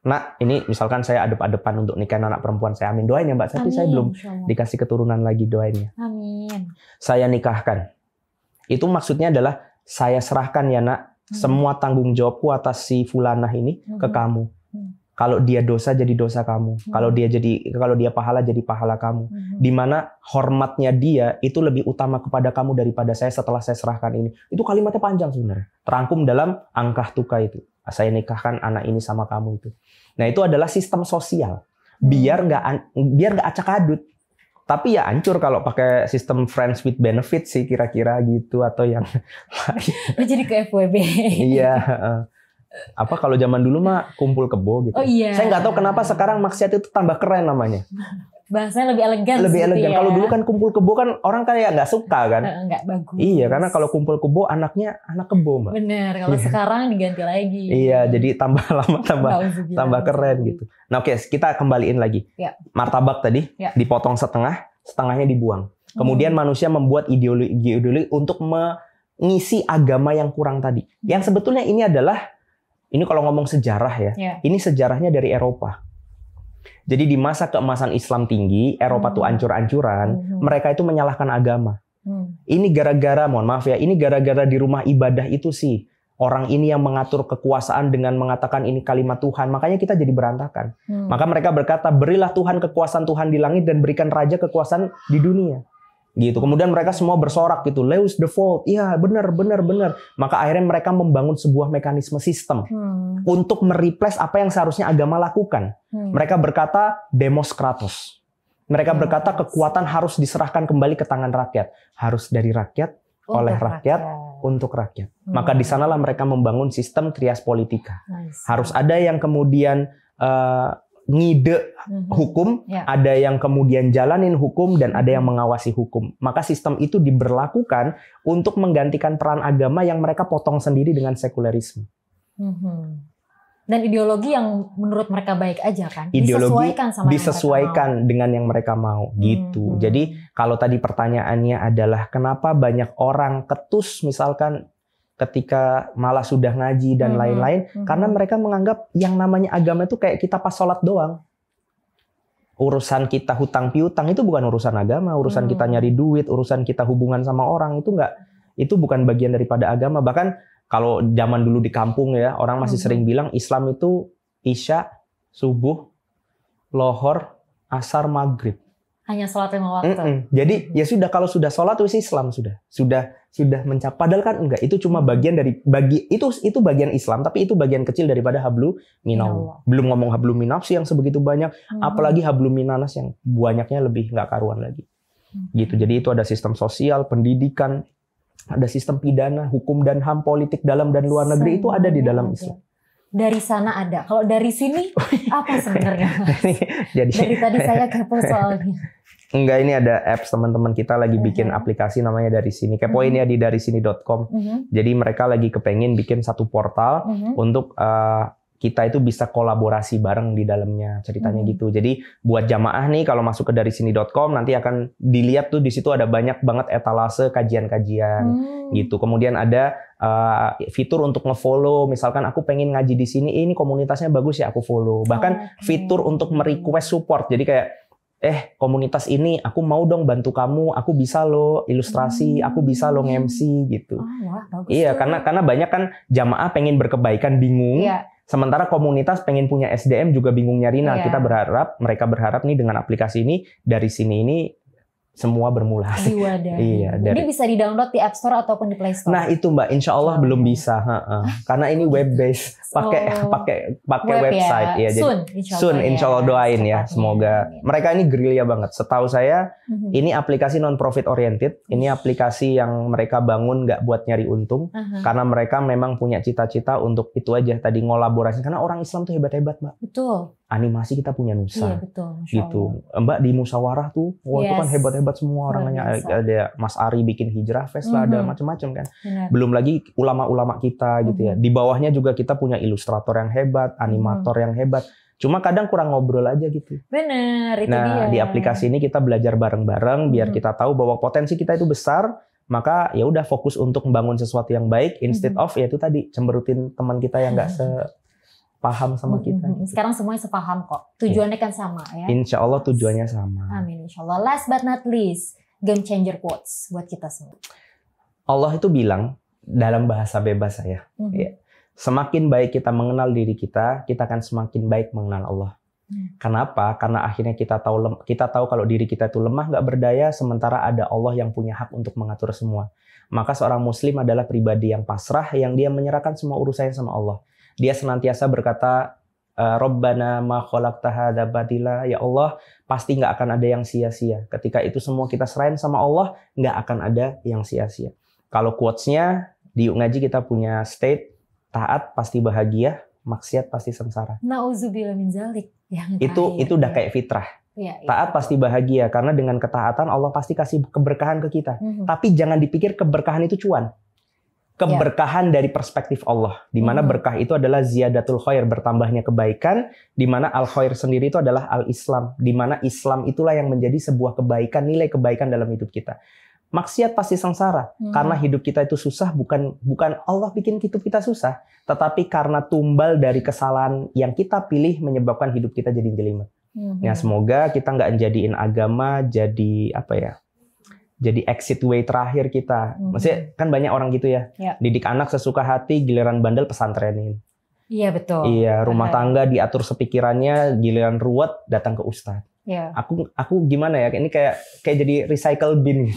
Speaker 1: nah ini misalkan saya adep-adepan untuk nikahin anak perempuan saya, amin doain ya Mbak, tapi saya belum dikasih keturunan lagi, doainnya.
Speaker 2: Amin. Saya
Speaker 1: nikahkan. Itu maksudnya adalah saya serahkan ya nak, semua tanggung jawabku atas si fulanah ini ke kamu. Kalau dia dosa jadi dosa kamu. Kalau dia pahala jadi pahala kamu. Di mana hormatnya dia itu lebih utama kepada kamu daripada saya setelah saya serahkan ini. Itu kalimatnya panjang sebenarnya. Terangkum dalam angkah tuka itu. Saya nikahkan anak ini sama kamu itu. Nah, itu adalah sistem sosial. Biar nggak acak-adut. Tapi ya hancur kalau pakai sistem friends with benefit sih kira-kira gitu, atau yang
Speaker 2: jadi ke FWB.
Speaker 1: Iya. Apa kalau zaman dulu mah kumpul kebo gitu.
Speaker 2: Oh iya.
Speaker 1: Saya nggak tahu kenapa sekarang maksiat itu tambah keren namanya.
Speaker 2: Bahasanya lebih elegan.
Speaker 1: Lebih elegan. Ya. Kalau dulu kan kumpul kebo kan orang kayak nggak suka kan.
Speaker 2: Nggak bagus.
Speaker 1: Iya, karena kalau kumpul kebo anaknya anak kebo, Mbak.
Speaker 2: Bener. Kalau sekarang diganti lagi.
Speaker 1: Iya, jadi tambah lama tambah keren gitu. Nah, oke, kita kembaliin lagi. Ya. Martabak tadi dipotong setengahnya dibuang. Kemudian manusia membuat ideologi untuk mengisi agama yang kurang tadi. Yang sebetulnya ini kalau ngomong sejarah ya, ini sejarahnya dari Eropa. Jadi di masa keemasan Islam tinggi, Eropa tuh ancur-ancuran, mereka itu menyalahkan agama. Ini gara-gara, mohon maaf ya, ini gara-gara di rumah ibadah itu sih, orang ini yang mengatur kekuasaan dengan mengatakan ini kalimat Tuhan, makanya kita jadi berantakan. Maka mereka berkata, berilah Tuhan kekuasaan Tuhan di langit dan berikan raja kekuasaan di dunia. Gitu. Kemudian mereka semua bersorak gitu, Lewis the fault. Iya, benar. Maka akhirnya mereka membangun sebuah mekanisme sistem untuk mereplace apa yang seharusnya agama lakukan. Mereka berkata demos kratos. Mereka berkata kekuatan harus diserahkan kembali ke tangan rakyat. Harus dari rakyat, oleh rakyat, untuk rakyat. Maka di sanalah mereka membangun sistem trias politika. Harus ada yang kemudian ngide hukum, ada yang kemudian jalanin hukum, dan ada yang mengawasi hukum. Maka sistem itu diberlakukan untuk menggantikan peran agama yang mereka potong sendiri dengan sekulerisme.
Speaker 2: Dan ideologi yang menurut mereka baik aja kan?
Speaker 1: Ideologi disesuaikan dengan yang mereka mau gitu. Jadi kalau tadi pertanyaannya adalah kenapa banyak orang ketus misalkan ketika malah sudah ngaji dan lain-lain, karena mereka menganggap yang namanya agama itu kayak kita pas sholat doang. Urusan kita hutang piutang itu bukan urusan agama, urusan kita nyari duit, urusan kita hubungan sama orang itu bukan bagian daripada agama. Bahkan kalau zaman dulu di kampung ya, orang masih sering bilang Islam itu Isya, subuh, lohor, asar, maghrib.
Speaker 2: Hanya sholat 5 waktu.
Speaker 1: Jadi ya sudah, kalau sudah sholat itu Islam sudah mencapai. Padahal kan enggak, itu cuma bagian dari itu bagian Islam, tapi itu bagian kecil daripada hablu minallah. Belum ngomong hablu minafsi yang sebegitu banyak, apalagi hablu minanas yang banyaknya lebih nggak karuan lagi. Gitu. Jadi itu ada sistem sosial, pendidikan, ada sistem pidana, hukum dan HAM, politik dalam dan luar negeri itu ada di dalam Islam.
Speaker 2: Dari sana ada. Kalau dari sini apa sebenarnya? Dari tadi saya kepo soalnya.
Speaker 1: Enggak, ini ada apps teman-teman kita lagi bikin aplikasi namanya Dari Sini. Kepoin ya di darisini.com. Jadi mereka lagi kepengen bikin satu portal untuk kita itu bisa kolaborasi bareng di dalamnya, ceritanya gitu. Jadi buat jamaah nih kalau masuk ke darisini.com nanti akan dilihat tuh di situ ada banyak banget etalase kajian-kajian gitu. Kemudian ada fitur untuk nge-follow, misalkan aku pengen ngaji di sini, ini komunitasnya bagus ya aku follow. Bahkan fitur untuk merequest support. Jadi kayak komunitas ini aku mau dong bantu kamu, aku bisa lo ilustrasi, aku bisa lo nge-MC gitu. Iya, karena banyak kan jamaah pengen berkebaikan bingung. Sementara komunitas pengen punya SDM juga bingung nyari. Nah, mereka berharap nih dengan aplikasi ini Dari Sini ini semua bermula.
Speaker 2: Iya. Jadi bisa di-download di App Store ataupun di Play Store.
Speaker 1: Nah, itu Mbak, insya Allah belum bisa, karena ini web based, pakai website ya. Soon, insya Allah doain ya, semoga. Mereka ini gerilya banget. Setahu saya, ini aplikasi non-profit oriented. Ini aplikasi yang mereka bangun nggak buat nyari untung, karena mereka memang punya cita-cita untuk itu aja tadi ngolaborasi. Karena orang Islam tuh hebat-hebat, Mbak.
Speaker 2: Betul.
Speaker 1: Animasi kita punya Nusa.
Speaker 2: Iya, betul.
Speaker 1: Gitu. Mbak di Musyawarah tuh, itu kan hebat-hebat semua orangnya. Ada Mas Ari bikin Hijrah Fest lah, ada macam-macam kan. Belum lagi ulama-ulama kita gitu ya. Di bawahnya juga kita punya ilustrator yang hebat, animator yang hebat. Cuma kadang kurang ngobrol aja gitu.
Speaker 2: Bener, itu dia.
Speaker 1: Di aplikasi ini kita belajar bareng-bareng biar kita tahu bahwa potensi kita itu besar. Maka ya udah fokus untuk membangun sesuatu yang baik instead of ya itu tadi cemberutin teman kita yang nggak paham sama kita.
Speaker 2: Sekarang semuanya sepaham kok. Tujuannya kan sama ya.
Speaker 1: Insya Allah tujuannya sama.
Speaker 2: Amin, insya Allah. Last but not least, game changer quotes buat kita semua.
Speaker 1: Allah itu bilang dalam bahasa bebas saya, semakin baik kita mengenal diri kita akan semakin baik mengenal Allah. Kenapa? Karena akhirnya kita tahu kalau diri kita itu lemah, nggak berdaya, sementara ada Allah yang punya hak untuk mengatur semua. Maka seorang Muslim adalah pribadi yang pasrah, yang dia menyerahkan semua urusannya sama Allah. Dia senantiasa berkata, Rabbana ma khalaqta hadza batila, ya Allah, pasti nggak akan ada yang sia-sia. Ketika itu semua kita serahin sama Allah, nggak akan ada yang sia-sia. Kalau quotes-nya di Yuk Ngaji kita punya state, taat pasti bahagia, maksiat pasti sengsara.
Speaker 2: Nauzubillah min zalik.
Speaker 1: Itu udah kayak fitrah. Taat pasti bahagia karena dengan ketaatan Allah pasti kasih keberkahan ke kita. Tapi jangan dipikir keberkahan itu cuan. Keberkahan dari perspektif Allah, di mana berkah itu adalah ziyadatul khair, bertambahnya kebaikan, di mana al khair sendiri itu adalah al Islam, di mana Islam itulah yang menjadi sebuah kebaikan, nilai kebaikan dalam hidup kita. Maksiat pasti sengsara, karena hidup kita itu susah bukan Allah bikin hidup kita susah, tetapi karena tumbal dari kesalahan yang kita pilih menyebabkan hidup kita jadi jelimet. Ya semoga kita nggak jadiin agama jadi jadi exit way terakhir kita. Maksudnya kan banyak orang gitu ya. Didik anak sesuka hati, giliran bandel pesantrenin.
Speaker 2: Iya betul.
Speaker 1: Iya, rumah tangga diatur sepikirannya, giliran ruwet datang ke ustadz. Aku gimana ya? Ini kayak jadi recycle bin.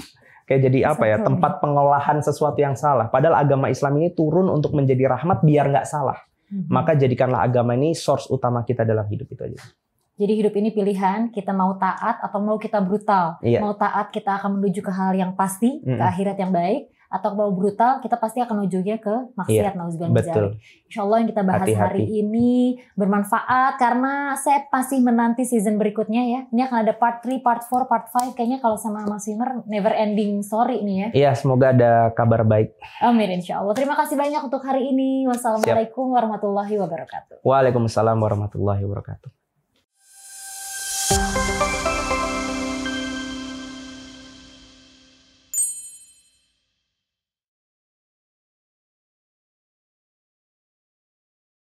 Speaker 1: Kayak jadi tempat pengolahan sesuatu yang salah. Padahal agama Islam ini turun untuk menjadi rahmat biar nggak salah. Maka jadikanlah agama ini source utama kita dalam hidup itu aja.
Speaker 2: Jadi hidup ini pilihan, kita mau taat atau mau kita brutal. Mau taat kita akan menuju ke hal yang pasti, ke akhirat yang baik. Atau mau brutal, kita pasti akan ujungnya ke maksiat.
Speaker 1: Betul.
Speaker 2: Insya Allah yang kita bahas hari ini bermanfaat. Karena saya masih menanti season berikutnya ya. Ini akan ada part 3, part 4, part 5. Kayaknya kalau sama Mas Wimar, never ending story nih ya.
Speaker 1: Iya, semoga ada kabar baik.
Speaker 2: Amin insya Allah. Terima kasih banyak untuk hari ini. Wassalamualaikum warahmatullahi wabarakatuh.
Speaker 1: Waalaikumsalam warahmatullahi wabarakatuh.